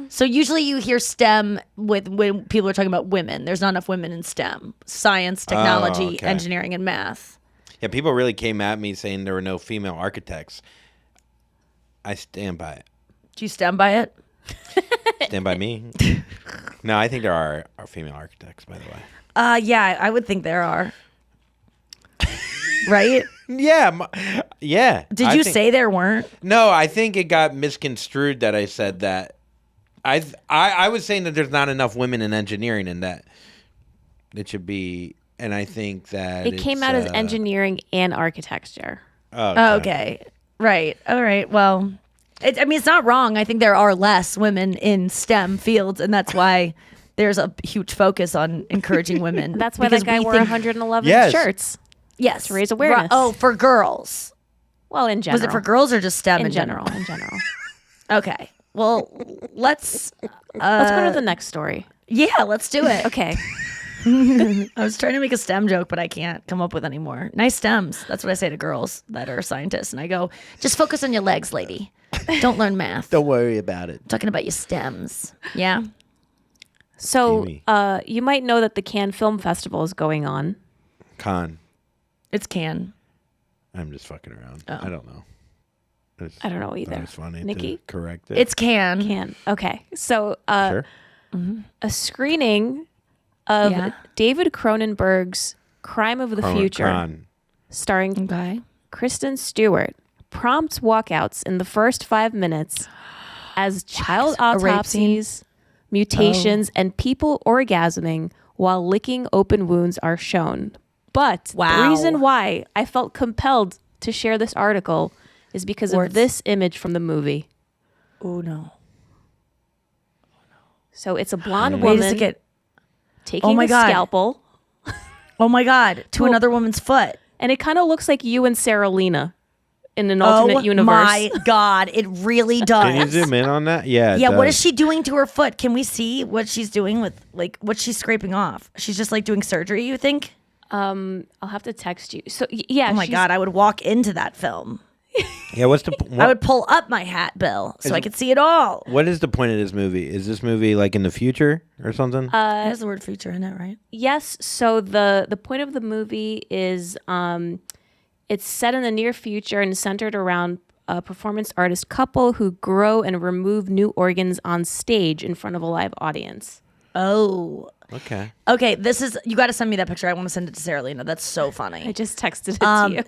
So usually you hear STEM when people are talking about women. There's not enough women in STEM. Science, technology, okay. engineering, and math. Yeah. People really came at me saying there were no female architects. I stand by it. Do you stand by it? Stand by me. No, I think there are female architects, by the way. Yeah, I would think there are. Right? Yeah. Yeah. Did I you think- say there weren't? No, I think it got misconstrued that I said that. I was saying that there's not enough women in engineering and that it should be, and I think that It came out as engineering and architecture. Oh, Okay. Right. All right. Well, it's not wrong. I think there are less women in STEM fields, and that's why there's a huge focus on encouraging women. That's why Because that guy we wore think- 111 Yes. shirts. Yes. to raise awareness. Oh, for girls. Well, in general. Was it for girls or just STEM In general. In general. Okay. Well, let's Let's go to the next story. yeah, let's do it. Okay. I was trying to make a STEM joke, but I can't come up with any more. Nice stems. That's what I say to girls that are scientists. And I go, just focus on your legs, lady. Don't learn math. Don't worry about it. I'm talking about your stems. Yeah. So Amy. you might know that the Cannes Film Festival is going on. Con. It's can. I'm just fucking around. Oh. I don't know. I don't know either. That was funny. Nikki? To correct it. It's can. Cannes. Okay. So Sure. a screening of Yeah. David Cronenberg's Crime of the Future, Con. starring Okay. Kristen Stewart, prompts walkouts in the first 5 minutes as child A rape scene? autopsies, mutations, and people orgasming while licking open wounds are shown. But the Wow. reason why I felt compelled to share this article is because Words. of this image from the movie. Oh, no. So it's a blonde Wait a woman second. taking Oh my a God. scalpel, Oh, my God. To another woman's foot. and it kind of looks like you and Sarah Lena in an alternate universe. My God. It really does. Can you zoom in on that? Yeah. Yeah, what is she doing to her foot? Can we see what she's doing with, like, what she's scraping off? She's just, like, doing surgery, you think? I'll have to text you. So yeah, Oh, my she's- God. I would walk into that film. Yeah. What's the? I would pull up my hat, Bill, so I could see it all. What is the point of this movie? Is this movie like in the future or something? It has the word future in it, right? Yes. So the point of the movie is it's set in the near future and centered around a performance artist couple who grow and remove new organs on stage in front of a live audience. Oh. Okay. Okay, this is, you got to send me that picture. I want to send it to Sarah Lena. That's so funny. I just texted it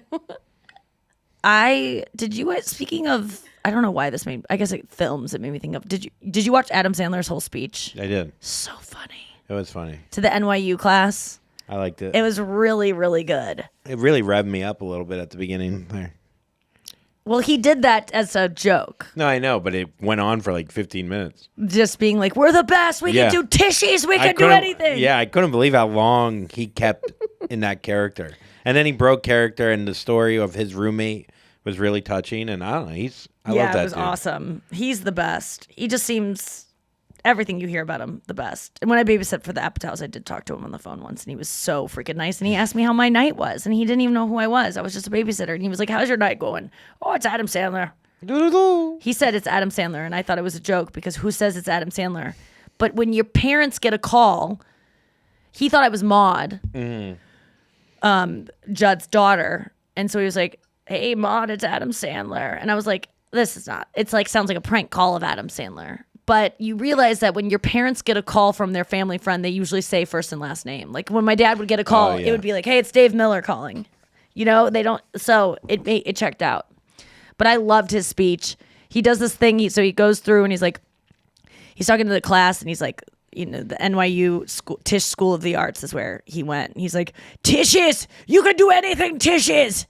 to you. Speaking of, I don't know why this made, I guess films it made me think of, did you watch Adam Sandler's whole speech? I did. So funny. It was funny. to the NYU class. I liked it. It was really, really good. It really revved me up a little bit at the beginning there. Well, he did that as a joke. No, I know, but it went on for like 15 minutes. Just being like, we're the best. We Yeah. can do tissues. We I can do couldn't- anything. Yeah, I couldn't believe how long he kept in that character. And then he broke character, and the story of his roommate was really touching. And I don't know, I love that it was dude. awesome. He's the best. He just seems everything you hear about him the best. And when I babysat for the Apatows, I did talk to him on the phone once, and he was so freaking nice. And he asked me how my night was, and he didn't even know who I was. I was just a babysitter, and he was like, "How's your night going?" "Oh, it's Adam Sandler." He said it's Adam Sandler, and I thought it was a joke because who says it's Adam Sandler? But when your parents get a call, he thought I was Maud, Judd's daughter, and so he was like, "Hey, Maud, it's Adam Sandler," and I was like, "This is not." It's like sounds like a prank call of Adam Sandler. But you realize that when your parents get a call from their family friend, they usually say first and last name. Like when my dad would get a call, Oh, yeah. it would be like, "Hey, it's Dave Miller calling." You know, they don't. So it checked out. But I loved his speech. He does this thing. So he goes through and he's talking to the class, and he's like, you know, the NYU school, Tisch School of the Arts is where he went. And he's like, "Tishes, you can do anything, Tishes.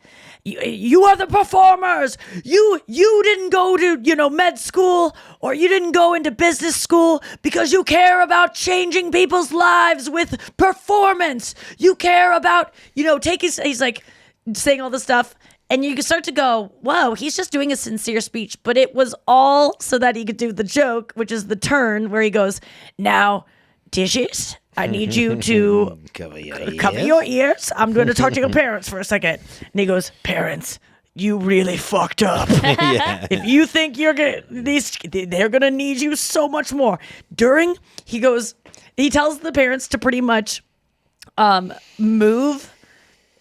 You are the performers. You didn't go to, you know, med school, or you didn't go into business school because you care about changing people's lives with performance. You care about, you know, he's like saying all this stuff. And you can start to go, whoa, he's just doing a sincere speech. But it was all so that he could do the joke, which is the turn where he goes, "Now, Tishes, I need you to cover your ears. I'm going to talk to your parents for a second." And he goes, "Parents, you really fucked up. Yeah. If you think you're gonna they're gonna need you so much more." He tells the parents to pretty much move.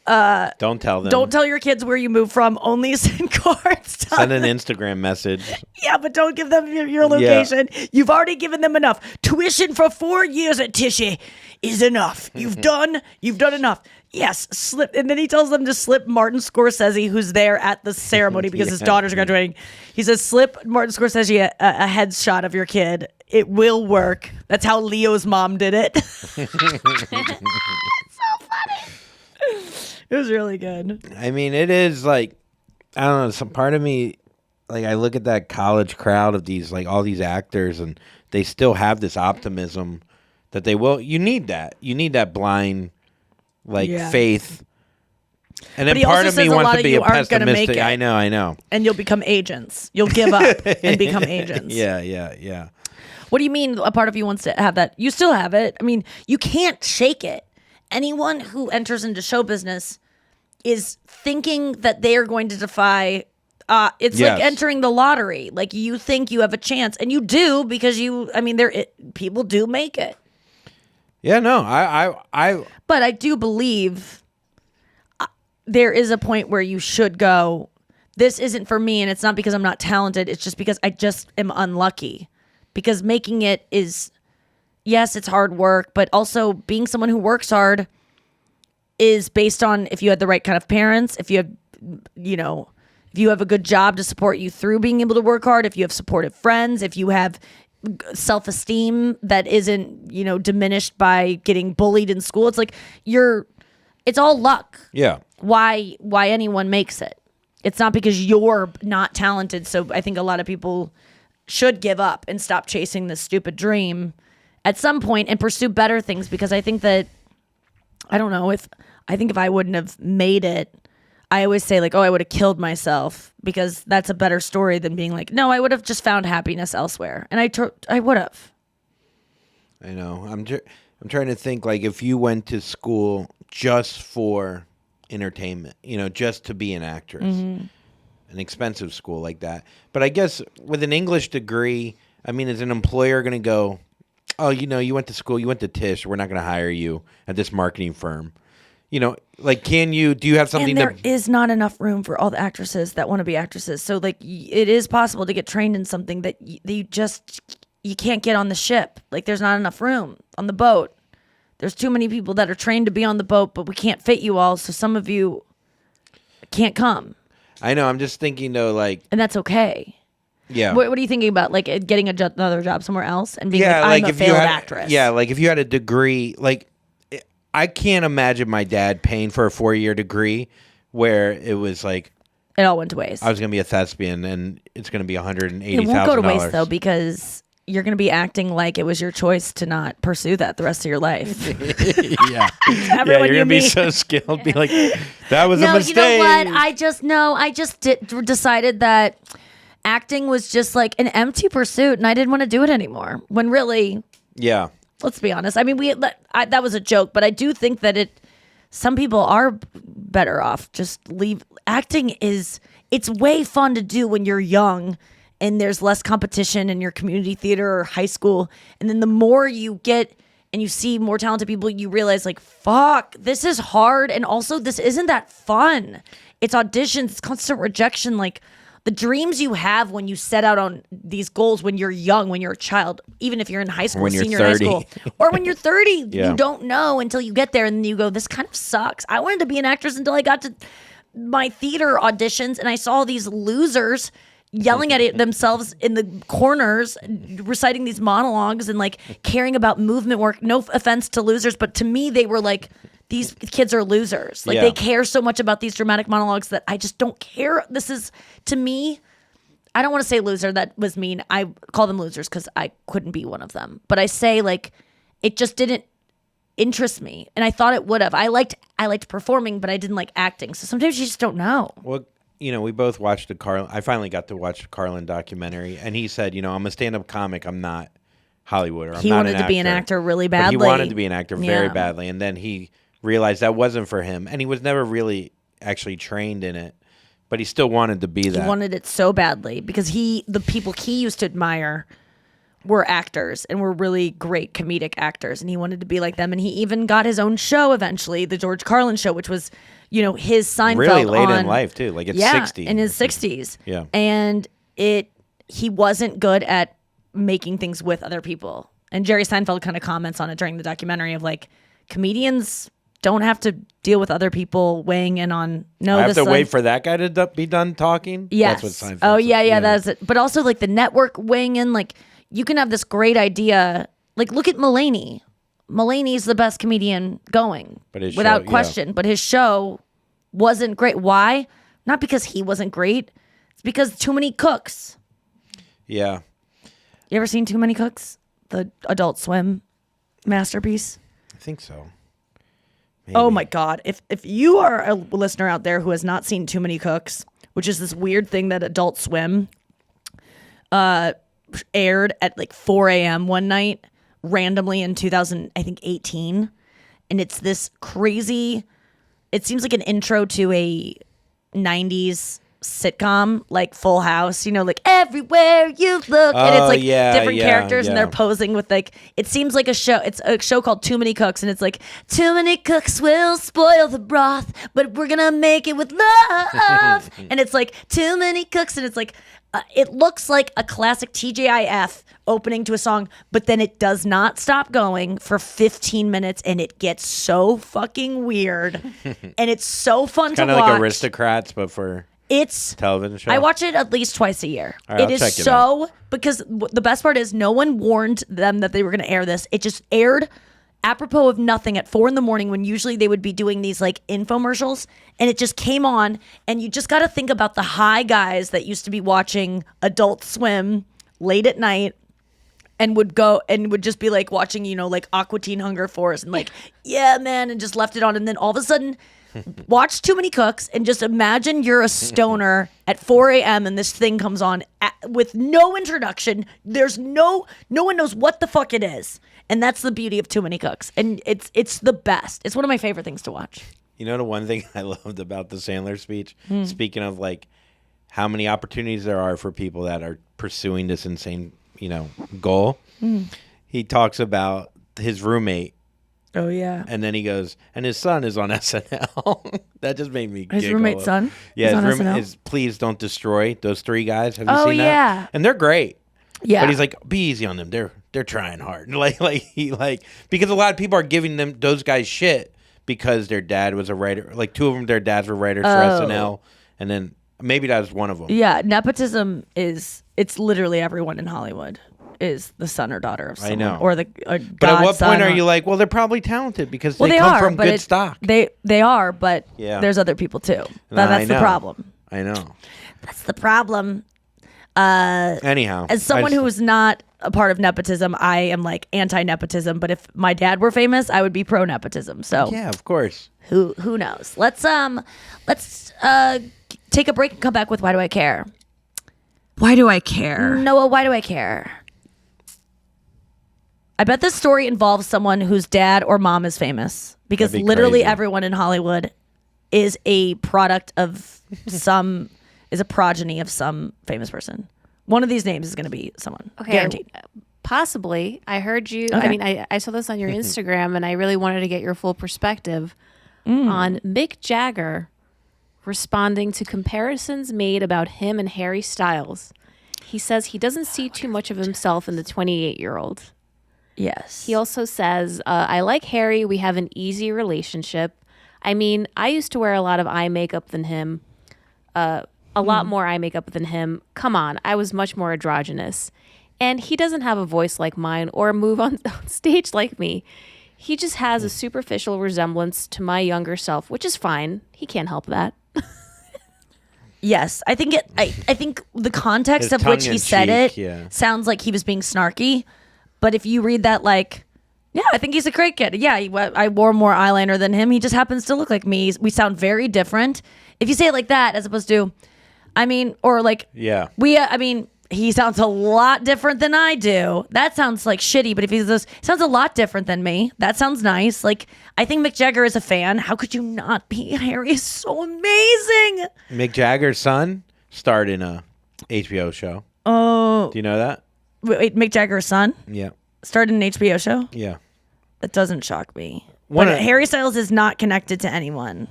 Don't tell them. Don't tell your kids where you move from. Only send cards. Send an Instagram message. Yeah, but don't give them your location. You've already given them enough. Tuition for 4 years at Tishy is enough. You've done enough. Yes, slip. And then he tells them to slip Martin Scorsese, who's there at the ceremony because his daughter's graduating. He says, "Slip Martin Scorsese a headshot of your kid. It will work." That's how Leo's mom did it. So funny. It was really good. I mean, it is like, I don't know, some part of me, like, I look at that college crowd of these, like, all these actors, and they still have this optimism that they will. You need that. You need that blind, like, faith. And then he part also of me says a lot wants to of be you a aren't gonna make pessimistic. it. I know. And you'll become agents. You'll give up and become agents. Yeah. What do you mean a part of you wants to have that? You still have it. I mean, you can't shake it. Anyone who enters into show business is thinking that they are going to defy. It's Yes. like entering the lottery. Like you think you have a chance, and you do because people do make it. Yeah, no, I But I do believe there is a point where you should go, "This isn't for me," and it's not because I'm not talented. It's just because I just am unlucky. Because making it is, yes, it's hard work, but also being someone who works hard is based on if you had the right kind of parents, if you have, if you have a good job to support you through being able to work hard, if you have supportive friends, if you have self-esteem that isn't, diminished by getting bullied in school. It's like it's all luck. yeah. Why anyone makes it. It's not because you're not talented. So I think a lot of people should give up and stop chasing this stupid dream at some point and pursue better things, because I think that, I don't know, if I wouldn't have made it, I always say like, oh, I would have killed myself, because that's a better story than being like, no, I would have just found happiness elsewhere. And I would have. I know. I'm trying to think, like, if you went to school just for entertainment, just to be an actress, an expensive school like that. But I guess with an English degree, I mean, is an employer going to go, oh, you went to school, you went to Tisch, we're not going to hire you at this marketing firm. Like, do you have something and there is not enough room for all the actresses that want to be actresses. So like, it is possible to get trained in something that you can't get on the ship. Like, there's not enough room on the boat. There's too many people that are trained to be on the boat, but we can't fit you all. So some of you can't come. I know. I'm just thinking though, like, And that's okay. Yeah. What are you thinking about? Like getting another job somewhere else and being I'm a if you failed had, actress. Yeah, like if you had a degree, like I can't imagine my dad paying for a 4-year degree where it was like It all went to waste. I was going to be a thespian and it's going to be $180,000. It won't go to waste though, because you're going to be acting like it was your choice to not pursue that the rest of your life. Yeah. Everyone You're you going to be meet. so skilled. Be like, that was a No, mistake. you know what? I just decided that acting was just like an empty pursuit, and I didn't want to do it anymore. When really, Yeah. let's be honest. I mean, that was a joke, but I do think that some people are better off just leave. Acting it's way fun to do when you're young and there's less competition in your community theater or high school. And then the more you get and you see more talented people, you realize like, fuck, this is hard. And also this isn't that fun. It's auditions, it's constant rejection. Like the dreams you have when you set out on these goals when you're young, when you're a child, even if you're in high school, When you're senior in high 30. school, or when you're 30, Yeah. you don't know until you get there and then you go, this kind of sucks. I wanted to be an actress until I got to my theater auditions and I saw these losers yelling at it themselves in the corners, reciting these monologues and like caring about movement work. No offense to losers, but to me, they were like, these kids are losers. Like Yeah. they care so much about these dramatic monologues that I just don't care. This is, to me, I don't want to say loser. That was mean. I call them losers because I couldn't be one of them. But I say like, it just didn't interest me. And I thought it would have. I liked performing, but I didn't like acting. So sometimes you just don't know. Well, we both watched I finally got to watch the Carlin documentary, and he said, I'm a stand-up comic. I'm not Hollywood, or I'm He not wanted to be an actor really badly. But he wanted to be an actor very Yeah. badly, and then he realized that wasn't for him, and he was never really actually trained in it, but he still wanted to be that. He wanted it so badly because the people he used to admire were actors and were really great comedic actors, and he wanted to be like them. And he even got his own show eventually, the George Carlin show, which was, his Seinfeld really late on, in life too, like at yeah, 60. in his 60s. Yeah. And he wasn't good at making things with other people. And Jerry Seinfeld kind of comments on it during the documentary of like, comedians don't have to deal with other people weighing in on I have to wait for that guy to be done talking. Yes. That's what Seinfeld Oh said. yeah, that's it. But also like the network weighing in, like you can have this great idea. Like look at Mulaney. Mulaney's the best comedian going, But his without show, yeah. question. But his show wasn't great. Why? Not because he wasn't great. It's because Too Many Cooks. Yeah. You ever seen Too Many Cooks? The Adult Swim masterpiece. I think so. Oh Maybe. my God. If you are a listener out there who has not seen Too Many Cooks, which is this weird thing that Adult Swim aired at like 4 a.m. one night randomly in 2018. And it's this crazy, it seems like an intro to a 90s sitcom like Full House, like everywhere you look, and it's like different characters and they're posing with like, it seems like it's a show called Too Many Cooks, and it's like too many cooks will spoil the broth, but we're gonna make it with love. And it's like too many cooks, and it's like it looks like a classic TGIF opening to a song, but then it does not stop going for 15 minutes and it gets so fucking weird and it's so fun to Kind watch. of like Aristocrats, but for It's television show. I watch it at least twice a year. All right, It I'll is check it so because the best part is no one warned them that they were going to air this. It just aired apropos of nothing at 4 a.m. when usually they would be doing these like infomercials, and it just came on. And you just got to think about the high guys that used to be watching Adult Swim late at night and would go and would just be like watching, like Aqua Teen Hunger Force and like, yeah, man, and just left it on. And then all of a sudden, watch Too Many Cooks and just imagine you're a stoner at 4 a.m. and this thing comes on with no introduction. There's no one knows what the fuck it is. And that's the beauty of Too Many Cooks. And it's the best. It's one of my favorite things to watch. The one thing I loved about the Sandler speech, speaking of like how many opportunities there are for people that are pursuing this insane, goal, he talks about his roommate. Oh, yeah. And then he goes, and his son is on SNL. That just made me His giggle. roommate's son? Yeah, is his on roommate SNL? is Please Don't Destroy. Those 3 guys. Have you Oh, seen that? yeah. And they're great. Yeah. But he's like, be easy on them. They're trying hard. Because a lot of people are giving those guys shit because their dad was a writer. Like 2 of them, their dads were writers for SNL. And then Maybe that's one of them. Yeah, nepotism it's literally everyone in Hollywood is the son or daughter of someone. know. Or a But at what godson point are or- you like, well, they're probably talented because Well, they they come are, from but good stock. They are, but Yeah. there's other people too. Nah, That's I the know. problem. I know. That's the problem. Anyhow. As someone who is not a part of nepotism, I am like anti-nepotism. But if my dad were famous, I would be pro-nepotism. So Yeah, of course. who knows? Let's take a break and come back with Why Do I Care? Why do I care? Noah, why do I care? I bet this story involves someone whose dad or mom is famous because That'd be literally crazy. everyone in Hollywood is a product of is a progeny of some famous person. One of these names is going to be someone. Okay, Guaranteed. Possibly. I heard you. Okay. I mean, I saw this on your Instagram, and I really wanted to get your full perspective on Mick Jagger responding to comparisons made about him and Harry Styles. He says he doesn't see too much of himself in the 28-year-old. Yes. He also says, I like Harry. We have an easy relationship. I mean, I used to wear a lot of eye makeup than him. A lot more eye makeup than him. Come on, I was much more androgynous. And he doesn't have a voice like mine or move on stage like me. He just has a superficial resemblance to my younger self, which is fine. He can't help that. Yes, I think I think the context His of which he said tongue-in-cheek, it yeah. sounds like he was being snarky. But if you read that like, yeah, I think he's a great kid. Yeah, I wore more eyeliner than him. He just happens to look like me. We sound very different. If you say it like that, as opposed to, I mean, or like, Yeah. I mean, he sounds a lot different than I do. That sounds like shitty. But if he sounds a lot different than me, that sounds nice. Like, I think Mick Jagger is a fan. How could you not be? Harry is so amazing. Mick Jagger's son starred in a HBO show. Oh, Do you know that? wait, Mick Jagger's son Yeah. started an HBO show? Yeah. That doesn't shock me. One But of- Harry Styles is not connected to anyone.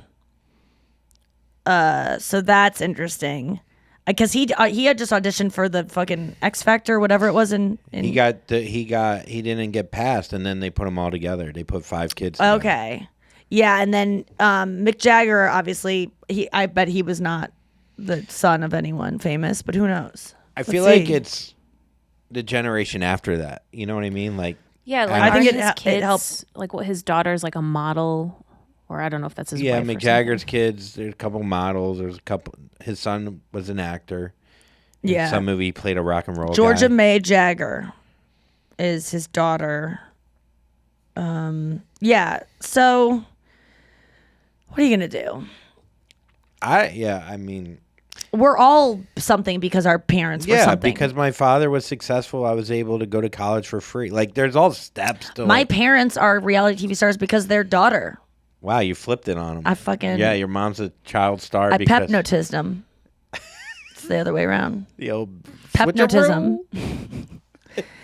So that's interesting. Because he had just auditioned for the fucking X Factor, whatever it was. In He didn't get passed, and then they put them all together. They put 5 kids together. Okay. Yeah, and then Mick Jagger, obviously, I bet he was not the son of anyone famous, but who knows? I feel Let's like see. it's the generation after that. You know what I mean? Like, Yeah, like I are think his it kids, helps. like what his daughter's like a model, or I don't know if that's his yeah, wife or Mick something. Jagger's kids. There's a couple models. There's a couple. His son was an actor. In Yeah. some movie, he played a rock and roll Georgia guy. May Jagger is his daughter. Yeah. So, what are you gonna do? I mean, We're all something because our parents were yeah, something. because my father was successful. I was able to go to college for free. Like, there's all steps to. my like, parents are reality TV stars because their daughter. wow, you flipped it on him. I fucking Yeah, your mom's a child star. I because pepnotised them. It's the other way around. the old Pepnotism. switcheroo.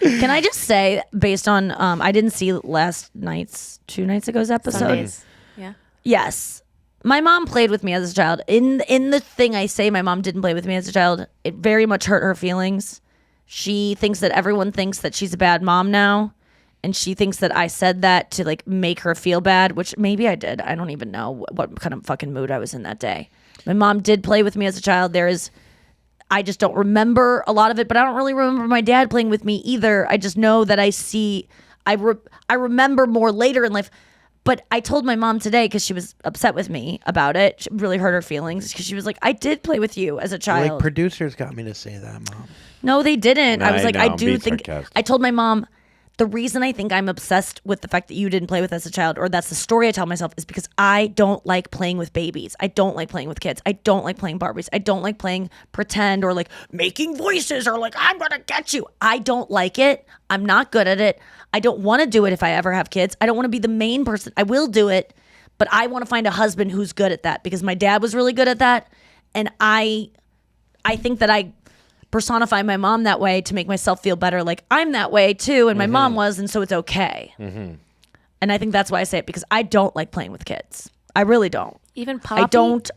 Can I just say, based on I didn't see two nights ago's episode. Sundays. Yeah. Yes. My mom played with me as a child. In the thing I say my mom didn't play with me as a child, it very much hurt her feelings. She thinks that everyone thinks that she's a bad mom now. And she thinks that I said that to like make her feel bad, which maybe I did. I don't even know what kind of fucking mood I was in that day. My mom did play with me as a child. I just don't remember a lot of it, but I don't really remember my dad playing with me either. I just know that I remember more later in life. But I told my mom today because she was upset with me about it. It really hurt her feelings because she was like, I did play with you as a child. Like, producers got me to say that, Mom. No, they didn't. I was I like, know, I I'm do being think. sarcastic. I told my mom, the reason I think I'm obsessed with the fact that you didn't play with as a child, or that's the story I tell myself, is because I don't like playing with babies. I don't like playing with kids. I don't like playing Barbies. I don't like playing pretend or like making voices or like, I'm going to get you. I don't like it. I'm not good at it. I don't want to do it if I ever have kids. I don't want to be the main person. I will do it, but I want to find a husband who's good at that because my dad was really good at that. And I think that I personify my mom that way to make myself feel better. Like I'm that way too. And my mom was, and so it's okay. And I think that's why I say it because I don't like playing with kids. I really don't. Even Poppy. I don't.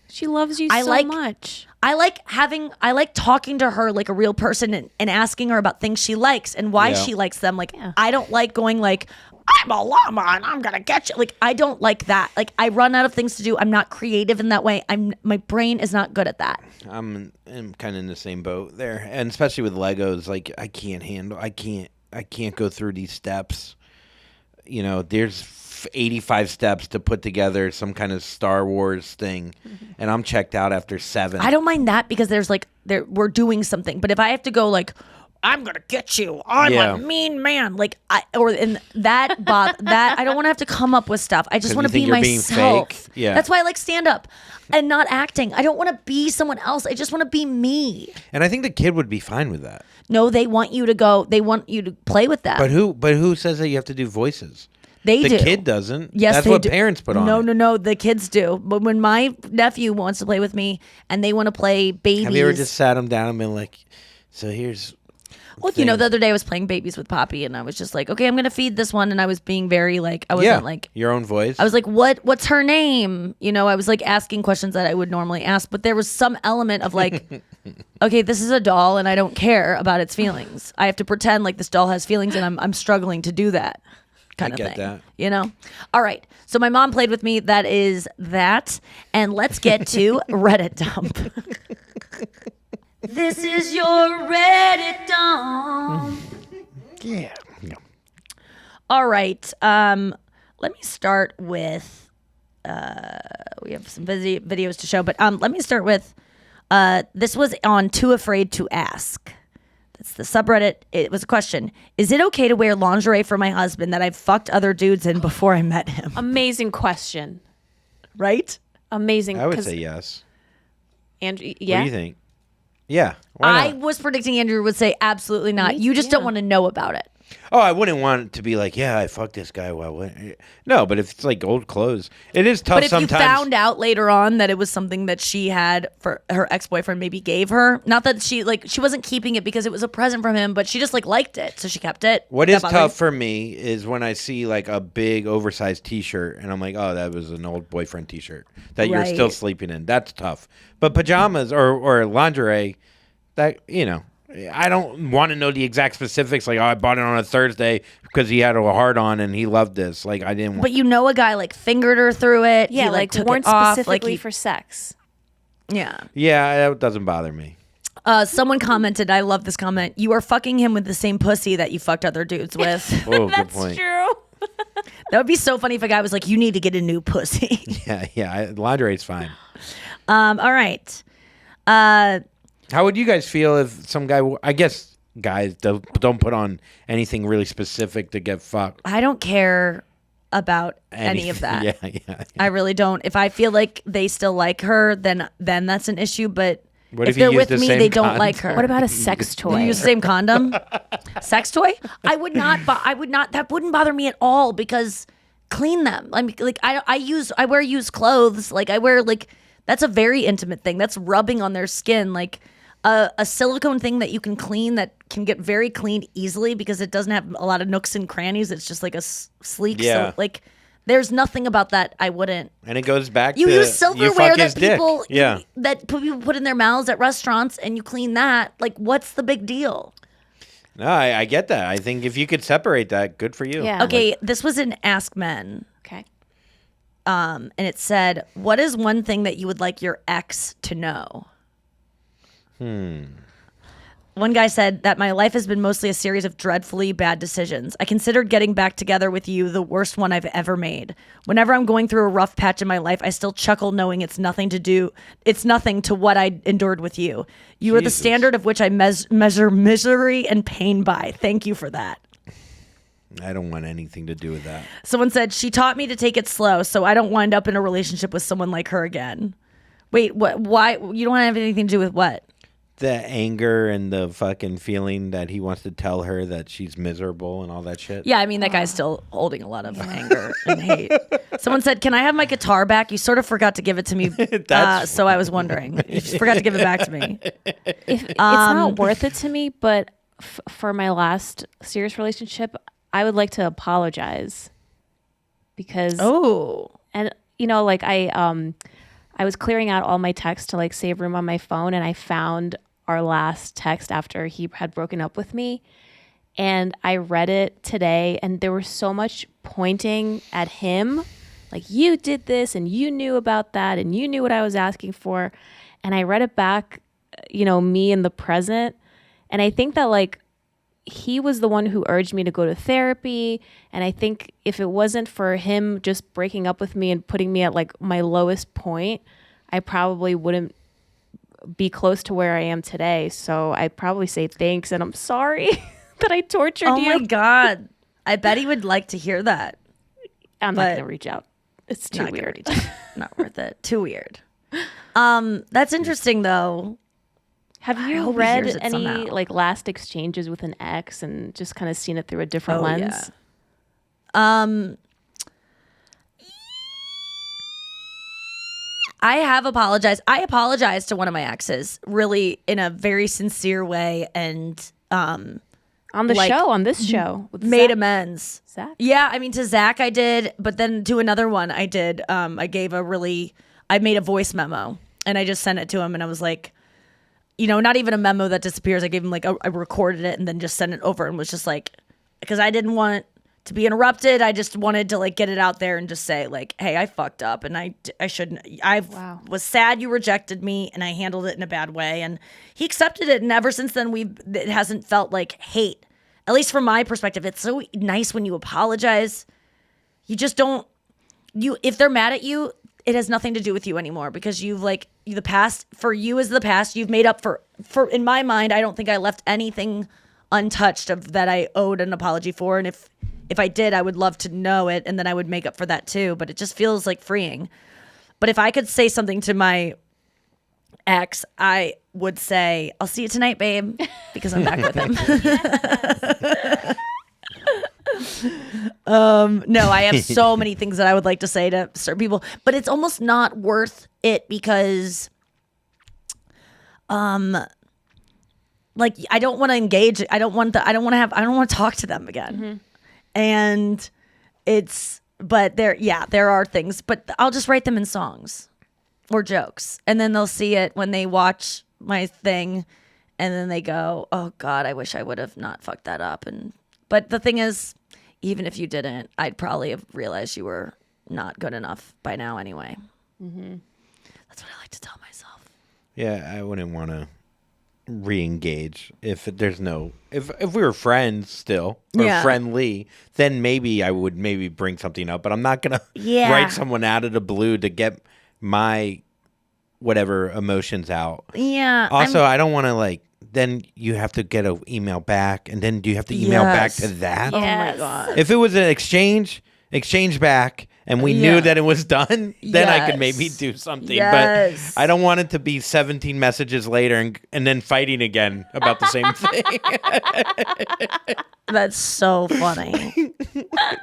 She loves you I so like- much. I like talking to her like a real person and asking her about things she likes and why Yeah. she likes them. Like Yeah. I don't like going like, I'm a llama and I'm gonna get you. Like, I don't like that. Like, I run out of things to do. I'm not creative in that way. My brain is not good at that. I'm kind of in the same boat there, and especially with Legos, like I can't go through these steps. You know, there's 85 steps to put together some kind of Star Wars thing, and I'm checked out after 7. I don't mind that because we're doing something. But if I have to go like, I'm gonna get you. I'm Yeah. a mean man. Like that I don't want to have to come up with stuff. I just 'Cause want to you be think you're being myself. fake? Yeah. That's why I like stand up and not acting. I don't want to be someone else. I just want to be me. And I think the kid would be fine with that. No, they want you to go. They want you to play with that. But who says that you have to do voices? They The do. kid doesn't. Yes, That's they what do. parents put on. No. The kids do. But when my nephew wants to play with me and they want to play babies, Have you ever just sat him down and been like, so here's. well, you know, the other day I was playing babies with Poppy, and I was just like, okay, I'm gonna feed this one, and I was being very like, I wasn't like, your own voice. I was like, what's her name? You know, I was like asking questions that I would normally ask, but there was some element of like, okay, this is a doll, and I don't care about its feelings. I have to pretend like this doll has feelings, and I'm struggling to do that. Kind I of get thing. that. You know? All right. So my mom played with me. That is that. And let's get to Reddit dump. This is your Reddit dump. yeah. All right. Let me start with we have some videos to show, but let me start with this was on Too Afraid to Ask. It's the subreddit. It was a question. Is it okay to wear lingerie for my husband that I've fucked other dudes in before I met him? Amazing question. Right? Amazing. I would 'cause say yes. Andrew, yeah. What do you think? Yeah. Why I not? was predicting Andrew would say absolutely not. You just don't want to know about it. Oh, I wouldn't want it to be like, yeah, I fucked this guy. Well, no, but if it's like old clothes, it is tough But if sometimes. you found out later on that it was something that she had for her ex-boyfriend maybe gave her, not that she wasn't keeping it because it was a present from him, but she just liked it, so she kept it. What That is bothered tough you? for me is when I see like a big oversized T-shirt and I'm like, oh, that was an old boyfriend T-shirt that you're still Right. sleeping in. That's tough. But pajamas or lingerie, that I don't want to know the exact specifics. Like, oh, I bought it on a Thursday because he had a hard on and he loved this. Like, I didn't. But you know, a guy fingered her through it. Yeah, he, like took worn it off, specifically for sex. yeah. Yeah, that doesn't bother me. Someone commented, I love this comment. You are fucking him with the same pussy that you fucked other dudes with. Oh, good That's point. true. That would be so funny if a guy was like, you need to get a new pussy. Yeah, lingerie's fine. All right. How would you guys feel if some guy? I guess guys don't put on anything really specific to get fucked. I don't care about any of that. Yeah. I really don't. If I feel like they still like her, then that's an issue. But What if if you they're use with the me, same they don't condom? like her. What about a sex Do you toy? use the same condom? Sex toy? I would not. I would not. That wouldn't bother me at all because clean them. I mean, like I wear used clothes. Like I wear that's a very intimate thing. That's rubbing on their skin. Like a silicone thing that you can clean that can get very cleaned easily because it doesn't have a lot of nooks and crannies. It's just like a sleek. Yeah. There's nothing about that I wouldn't. And it goes back You to use you silverware fuck his that dick. people Yeah. that people put in their mouths at restaurants, and you clean that. Like, what's the big deal? No, I get that. I think if you could separate that, good for you. Yeah. Okay, this was an Ask Men, Okay. and it said, "What is one thing that you would like your ex to know?" One guy said that my life has been mostly a series of dreadfully bad decisions. I considered getting back together with you the worst one I've ever made. Whenever I'm going through a rough patch in my life, I still chuckle knowing it's nothing to what I endured with you. You are the Jesus. standard of which I measure misery and pain by. Thank you for that. I don't want anything to do with that. Someone said, she taught me to take it slow so I don't wind up in a relationship with someone like her again. Wait, what? Why? You don't have anything to do with what? The anger and the fucking feeling that he wants to tell her that she's miserable and all that shit. Yeah, I mean, that guy's still holding a lot of anger and hate. Someone said, can I have my guitar back? You sort of forgot to give it to me. So I was wondering. You just forgot to give it back to me. It's not worth it to me, but for my last serious relationship, I would like to apologize because and I was clearing out all my texts to save room on my phone, and I found our last text after he had broken up with me, And I read it today, and there was so much pointing at him. Like, you did this, and you knew about that, and you knew what I was asking for. And I read it back, me in the present. And I think that, like, he was the one who urged me to go to therapy. And I think if it wasn't for him just breaking up with me and putting me at, like, my lowest point, I probably wouldn't be close to where I am today. So I'd probably say thanks, and I'm sorry that I tortured you. Oh my God. I bet he would like to hear that. I'm not going to reach out. It's too Not gonna weird. reach out. Not worth it. Too weird. That's interesting though. Have you hope he read hears it any somehow. like last exchanges with an ex and just kind of seen it through a different lens? Yeah. I have apologized. I apologized to one of my exes, really in a very sincere way, and On the like, show, on this show, with made Zach? amends. Zach? Yeah, I mean, to Zach I did, but then to another one I did. I made a voice memo and I just sent it to him, and I was like, not even a memo that disappears. I gave him like I recorded it and then just sent it over, and was just like, because I didn't want to be interrupted. I just wanted to like get it out there and just say like, hey, I fucked up, and I shouldn't. Was sad you rejected me, and I handled it in a bad way, and he accepted it. And ever since then, it hasn't felt like hate. At least from my perspective, it's so nice when you apologize. You just don't. If they're mad at you, it has nothing to do with you anymore, because you've like the past for you is the past. You've made up for in my mind. I don't think I left anything untouched of that I owed an apology for, and if I did, I would love to know it, and then I would make up for that too. But it just feels like freeing. But if I could say something to my ex, I would say, I'll see you tonight, babe, because I'm back with him. No, I have so many things that I would like to say to certain people, but it's almost not worth it, because like I don't want to engage. I don't want to talk to them again. Mm-hmm. And but there are things, but I'll just write them in songs or jokes, and then they'll see it when they watch my thing, and then they go, oh God, I wish I would have not fucked that up. But the thing is, even if you didn't, I'd probably have realized you were not good enough by now anyway. Mm-hmm. That's what I like to tell myself. Yeah, I wouldn't want to re-engage if there's no if we were friends still, or friendly, then maybe I would bring something up, but I'm not gonna write someone out of the blue to get my whatever emotions out. Also, I don't want to like, then you have to get an email back, and then do you have to email back to that? Oh my God. If it was an exchange back, and we knew that it was done, then I could maybe do something. But I don't want it to be 17 messages later and then fighting again about the same thing. That's so funny.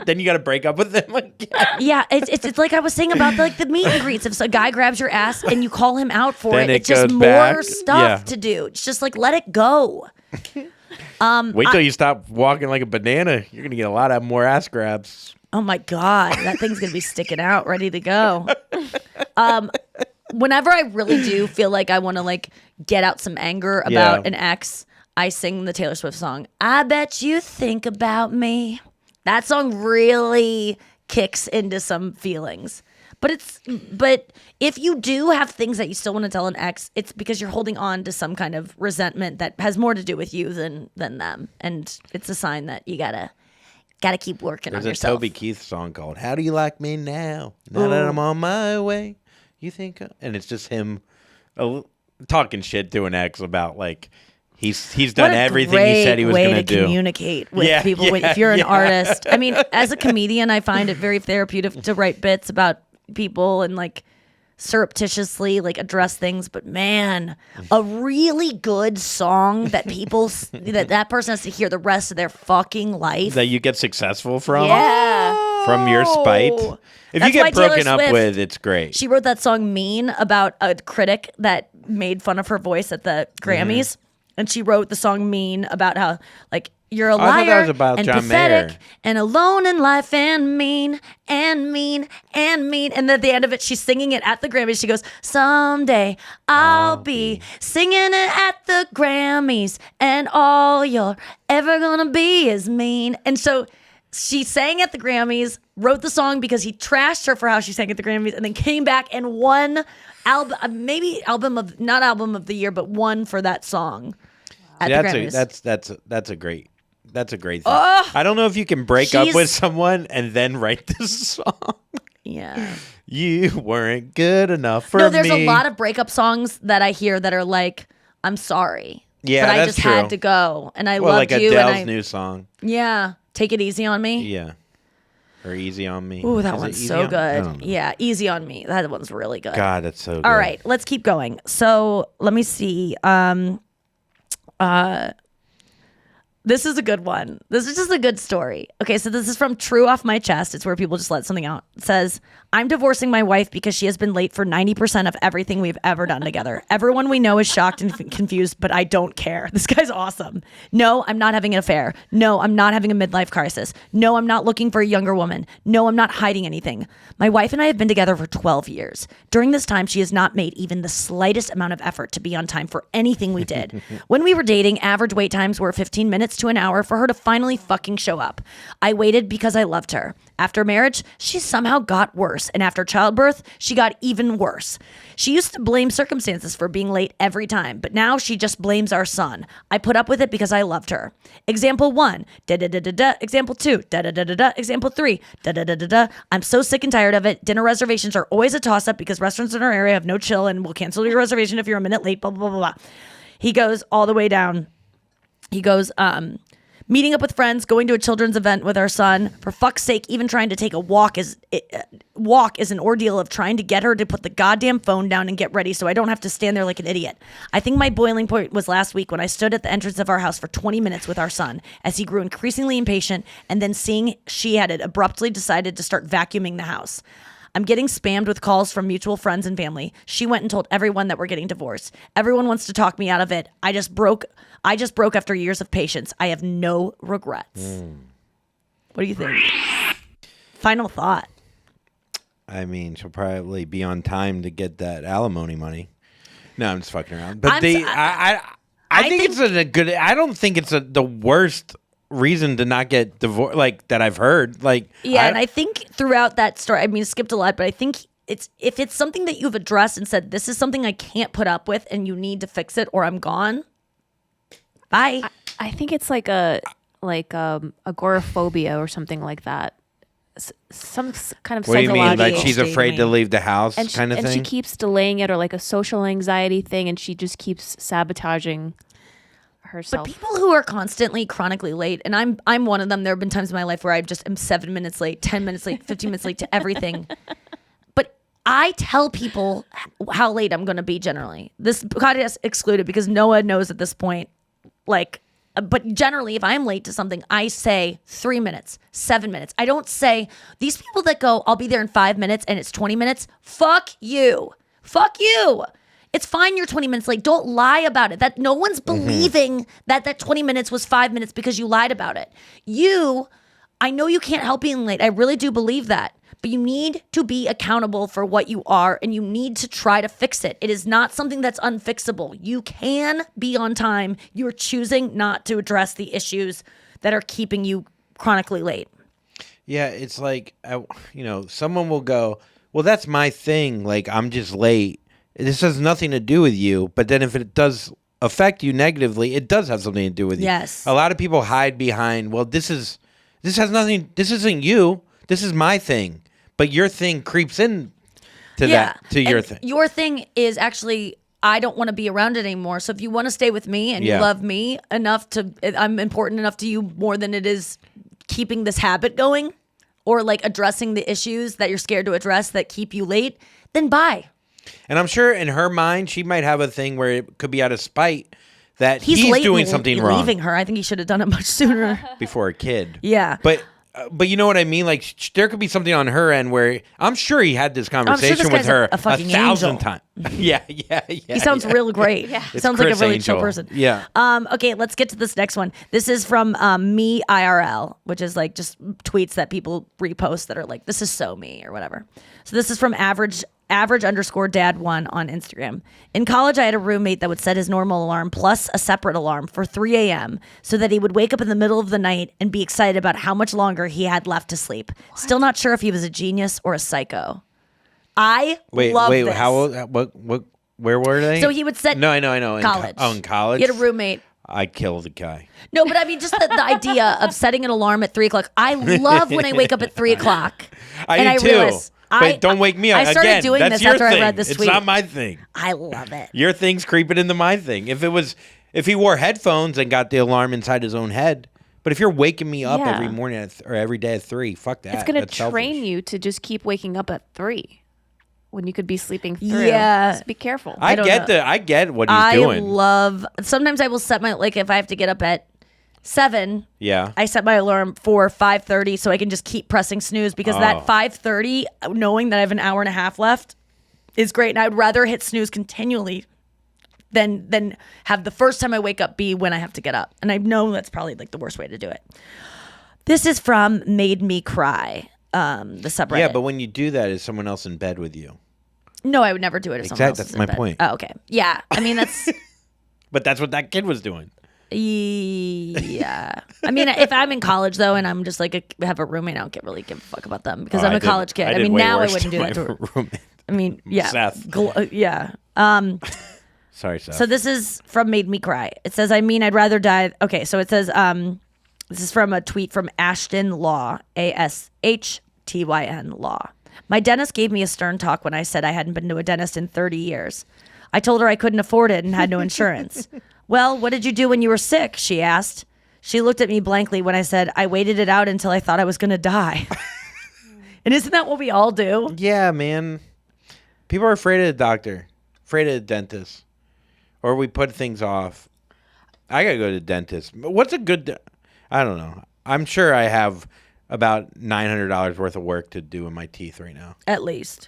Then you got to break up with them again. Yeah, it's like I was saying about like the meet and greets. If a guy grabs your ass and you call him out for Then it, it it's just goes more back. stuff to do. It's just like, let it go. Wait till you stop walking like a banana. You're going to get a lot of more ass grabs. Oh my God, that thing's gonna be sticking out, ready to go. Whenever I really do feel like I want to like get out some anger about an ex, I sing the Taylor Swift song, I Bet You Think About Me. That song really kicks into some feelings. But if you do have things that you still want to tell an ex, it's because you're holding on to some kind of resentment that has more to do with you than them. And it's a sign that you gotta keep working on There's a yourself. Toby Keith song called "How Do You Like Me Now?" Now that I'm on my way, you think, and it's just him talking shit to an ex about like he's done everything he said he was going to do. Communicate with people. If you're an artist, I mean, as a comedian, I find it very therapeutic to write bits about people and like surreptitiously like address things. But man, a really good song that people that person has to hear the rest of their fucking life. That you get successful from? Yeah. From your spite? If That's you why get broken Taylor up Swift, with, it's great. She wrote that song Mean about a critic that made fun of her voice at the Grammys. And she wrote the song Mean about how like You're a I thought that liar was about and John pathetic Mayer. and alone in life and mean and mean and mean. And at the end of it, she's singing it at the Grammys. She goes, someday I'll be singing it at the Grammys and all you're ever gonna be is mean. And so she sang at the Grammys, wrote the song because he trashed her for how she sang at the Grammys, and then came back and won not album of the year, but won for that song at the Grammys. That's a great thing. I don't know if you can break up with someone and then write this song. Yeah. You weren't good enough for me. No, there's a lot of breakup songs that I hear that are like, I'm sorry. Yeah, but I that's just true. had to go, and I Well, loved like you. Adele's new song. Yeah, Take It Easy on Me. Yeah. Or Easy on Me. Ooh, that Is it one's Easy so on- I don't good. know. Yeah, Easy on Me. That one's really good. God, that's so good. All right, let's keep going. So let me see. This is a good one. This is just a good story. Okay, so this is from True Off My Chest. It's where people just let something out. It says, I'm divorcing my wife because she has been late for 90% of everything we've ever done together. Everyone we know is shocked and confused, but I don't care. This guy's awesome. No, I'm not having an affair. No, I'm not having a midlife crisis. No, I'm not looking for a younger woman. No, I'm not hiding anything. My wife and I have been together for 12 years. During this time, she has not made even the slightest amount of effort to be on time for anything we did. When we were dating, average wait times were 15 minutes to an hour for her to finally fucking show up. I waited because I loved her. After marriage, she somehow got worse. And after childbirth, she got even worse. She used to blame circumstances for being late every time, but now she just blames our son. I put up with it because I loved her. Example 1, da-da-da-da-da. Example 2, da-da-da-da-da. Example 3, da-da-da-da-da. I'm so sick and tired of it. Dinner reservations are always a toss-up because restaurants in our area have no chill and will cancel your reservation if you're a minute late, blah, blah, blah, blah. He goes all the way down. He goes, meeting up with friends, going to a children's event with our son. For fuck's sake, even trying to take a walk is an ordeal of trying to get her to put the goddamn phone down and get ready so I don't have to stand there like an idiot. I think my boiling point was last week when I stood at the entrance of our house for 20 minutes with our son as he grew increasingly impatient and then seeing she had abruptly decided to start vacuuming the house. I'm getting spammed with calls from mutual friends and family. She went and told everyone that we're getting divorced. Everyone wants to talk me out of it. I just broke after years of patience. I have no regrets. What do you think? Final thought. I mean, she'll probably be on time to get that alimony money. No, I'm just fucking around. But I think it's a good. I don't think it's the worst reason to not get divorced, like that I've heard. Like, yeah, and I think throughout that story, I mean, skipped a lot, but I think if it's something that you've addressed and said this is something I can't put up with, and you need to fix it, or I'm gone. Bye. I think it's like agoraphobia or something like that. Some kind of what do you mean? Like psychological she's state. afraid to leave the house, and kind of and thing. she keeps delaying it, or like a social anxiety thing, and she just keeps sabotaging herself. But people who are constantly chronically late, and I'm one of them. There have been times in my life where I just am 7 minutes late, 10 minutes late, 15 minutes late to everything. But I tell people how late I'm going to be generally. This podcast excluded because Noah knows at this point, like, but generally if I'm late to something, I say 3 minutes, 7 minutes. I don't say these people that go, I'll be there in 5 minutes and it's 20 minutes. Fuck you. Fuck you. It's fine you're 20 minutes late. Don't lie about it. That no one's believing that 20 minutes was 5 minutes because you lied about it. I know you can't help being late. I really do believe that. But you need to be accountable for what you are, and you need to try to fix it. It is not something that's unfixable. You can be on time. You're choosing not to address the issues that are keeping you chronically late. Yeah, it's like, someone will go, well, that's my thing. Like, I'm just late. This has nothing to do with you. But then if it does affect you negatively, it does have something to do with you. Yes. A lot of people hide behind, well, this has nothing, this isn't you. This is my thing. But your thing creeps in to your thing. Your thing is actually, I don't want to be around it anymore. So if you want to stay with me and you love me enough I'm important enough to you more than it is keeping this habit going or like addressing the issues that you're scared to address that keep you late, then bye. And I'm sure in her mind, she might have a thing where it could be out of spite that he's late doing and something wrong leaving her. I think he should have done it much sooner. before a kid. Yeah. But But you know what I mean? Like, there could be something on her end where I'm sure he had this conversation with guy's her a fucking 1,000 angel. times. Yeah. He sounds real great. He It's sounds like a Chris really Angel. chill person. Yeah. Okay, let's get to this next one. This is from me IRL, which is like just tweets that people repost that are like, this is so me or whatever. So this is from average_dad1 on Instagram. In college, I had a roommate that would set his normal alarm plus a separate alarm for 3 a.m. so that he would wake up in the middle of the night and be excited about how much longer he had left to sleep. Still not sure if he was a genius or a psycho. I love this. How old? What? Where were they? So he would set. No, I know. In college. In college. He had a roommate. I'd kill the guy. No, but I mean, just the idea of setting an alarm at 3 o'clock. I love when I wake up at 3 o'clock. I do too. Realize But don't wake me up. I started Again, doing that's this your after thing. I read this tweet. It's not my thing. I love it. Your thing's creeping into my thing. If he wore headphones and got the alarm inside his own head, but if you're waking me up Yeah. every morning or every day at 3, fuck that. It's going to That's train selfish. you to just keep waking up at 3 when you could be sleeping through. Yeah. Just be careful. I don't get know. I get what he's doing. Sometimes I will set my, like if I have to get up at 7, Yeah. I set my alarm for 5:30 so I can just keep pressing snooze because that 5:30, knowing that I have an hour and a half left, is great. And I would rather hit snooze continually than have the first time I wake up be when I have to get up. And I know that's probably like the worst way to do it. This is from Made Me Cry, the subreddit. Yeah, but when you do that, is someone else in bed with you? No, I would never do it if someone else That's is in my bed. point. Oh, okay. Yeah. I mean, that's... But that's what that kid was doing. Yeah. I mean, if I'm in college though, and I'm just like have a roommate, I don't really give a fuck about them because I'm a college kid. I did mean, way now I worse wouldn't to do that to my her. roommate. I mean, yeah. Seth. Yeah. Sorry, Seth. So this is from Made Me Cry. It says, I mean, I'd rather die. Okay, so it says, this is from a tweet from Ashton Law, ASHTYN Law. My dentist gave me a stern talk when I said I hadn't been to a dentist in 30 years. I told her I couldn't afford it and had no insurance. Well, what did you do when you were sick? She asked. She looked at me blankly when I said, I waited it out until I thought I was going to die. And isn't that what we all do? Yeah, man. People are afraid of the doctor, afraid of the dentist, or we put things off. I gotta go to the dentist. What's a good? I don't know. I'm sure I have about $900 worth of work to do in my teeth right now. At least.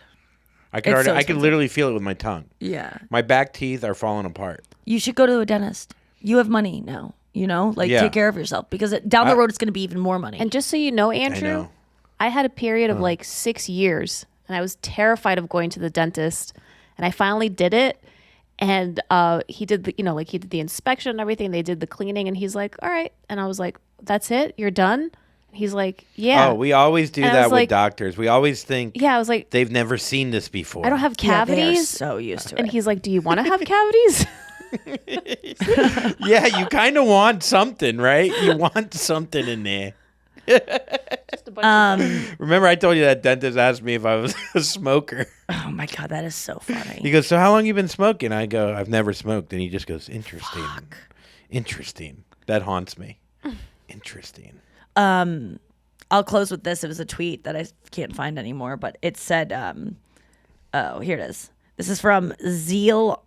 I could It's so I could expensive. literally feel it with my tongue. Yeah. My back teeth are falling apart. You should go to a dentist. You have money now, Yeah. take care of yourself because down the road it's going to be even more money. And just so you know, Andrew, know. I had a period of like 6 years and I was terrified of going to the dentist. And I finally did it. And he did the, he did the inspection and everything. They did the cleaning and he's like, all right. And I was like, that's it? You're done? And he's like, yeah. Oh, we always do And I that was with like- Yeah, we always think Yeah, I was like, they've never seen this before. I don't have Yeah, they are cavities. so used to And it. he's like, do you want to have cavities? Yeah, you kind of want something, right? You want something in there. Remember, I told you that dentist asked me if I was a smoker. Oh my God, that is so funny. He goes, so how long you been smoking? I go, I've never smoked. And he just goes, interesting. Interesting. That haunts me. Interesting. I'll close with this. It was a tweet that I can't find anymore, but it said, oh, here it is. This is from Zealoton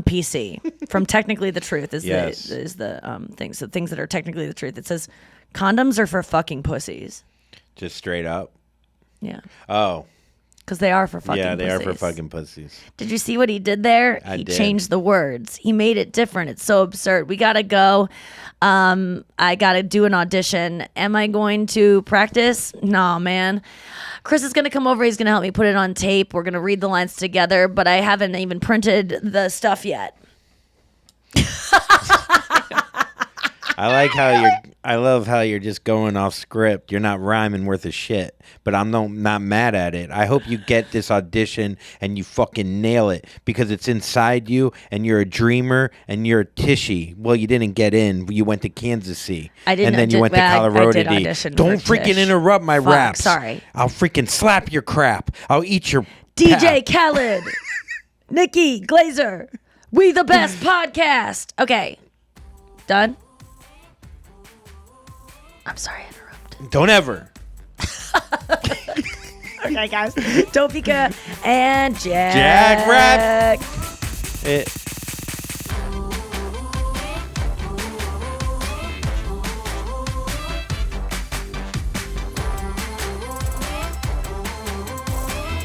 PC from Technically the Truth Yes. is the thing. So things that are technically the truth. It says condoms are for fucking pussies. Just straight up. Yeah. Oh, Because they are for fucking yeah, they pussies. are for fucking pussies. Did you see what he did there? I He did. changed the words. He made it different. It's so absurd. We gotta go. I gotta do an audition. Am I going to practice? Nah, man. Chris is gonna come over. He's gonna help me put it on tape. We're gonna read the lines together, but I haven't even printed the stuff yet. I love how you're just going off script. You're not rhyming worth a shit, but I'm not mad at it. I hope you get this audition and you fucking nail it because it's inside you and you're a dreamer and you're a tishy. Well, you didn't get in. You went to Kansas City. I didn't And then you audi- went to well, I Colorado did D. audition Don't for freaking Tish. interrupt my Fuck, raps. sorry. I'll freaking slap your crap. I'll eat your DJ pap. Khaled, Nikki Glaser, we the best podcast. Okay, done. I'm sorry I interrupted. Don't ever. Okay, guys, Topeka and Jack Jack. It,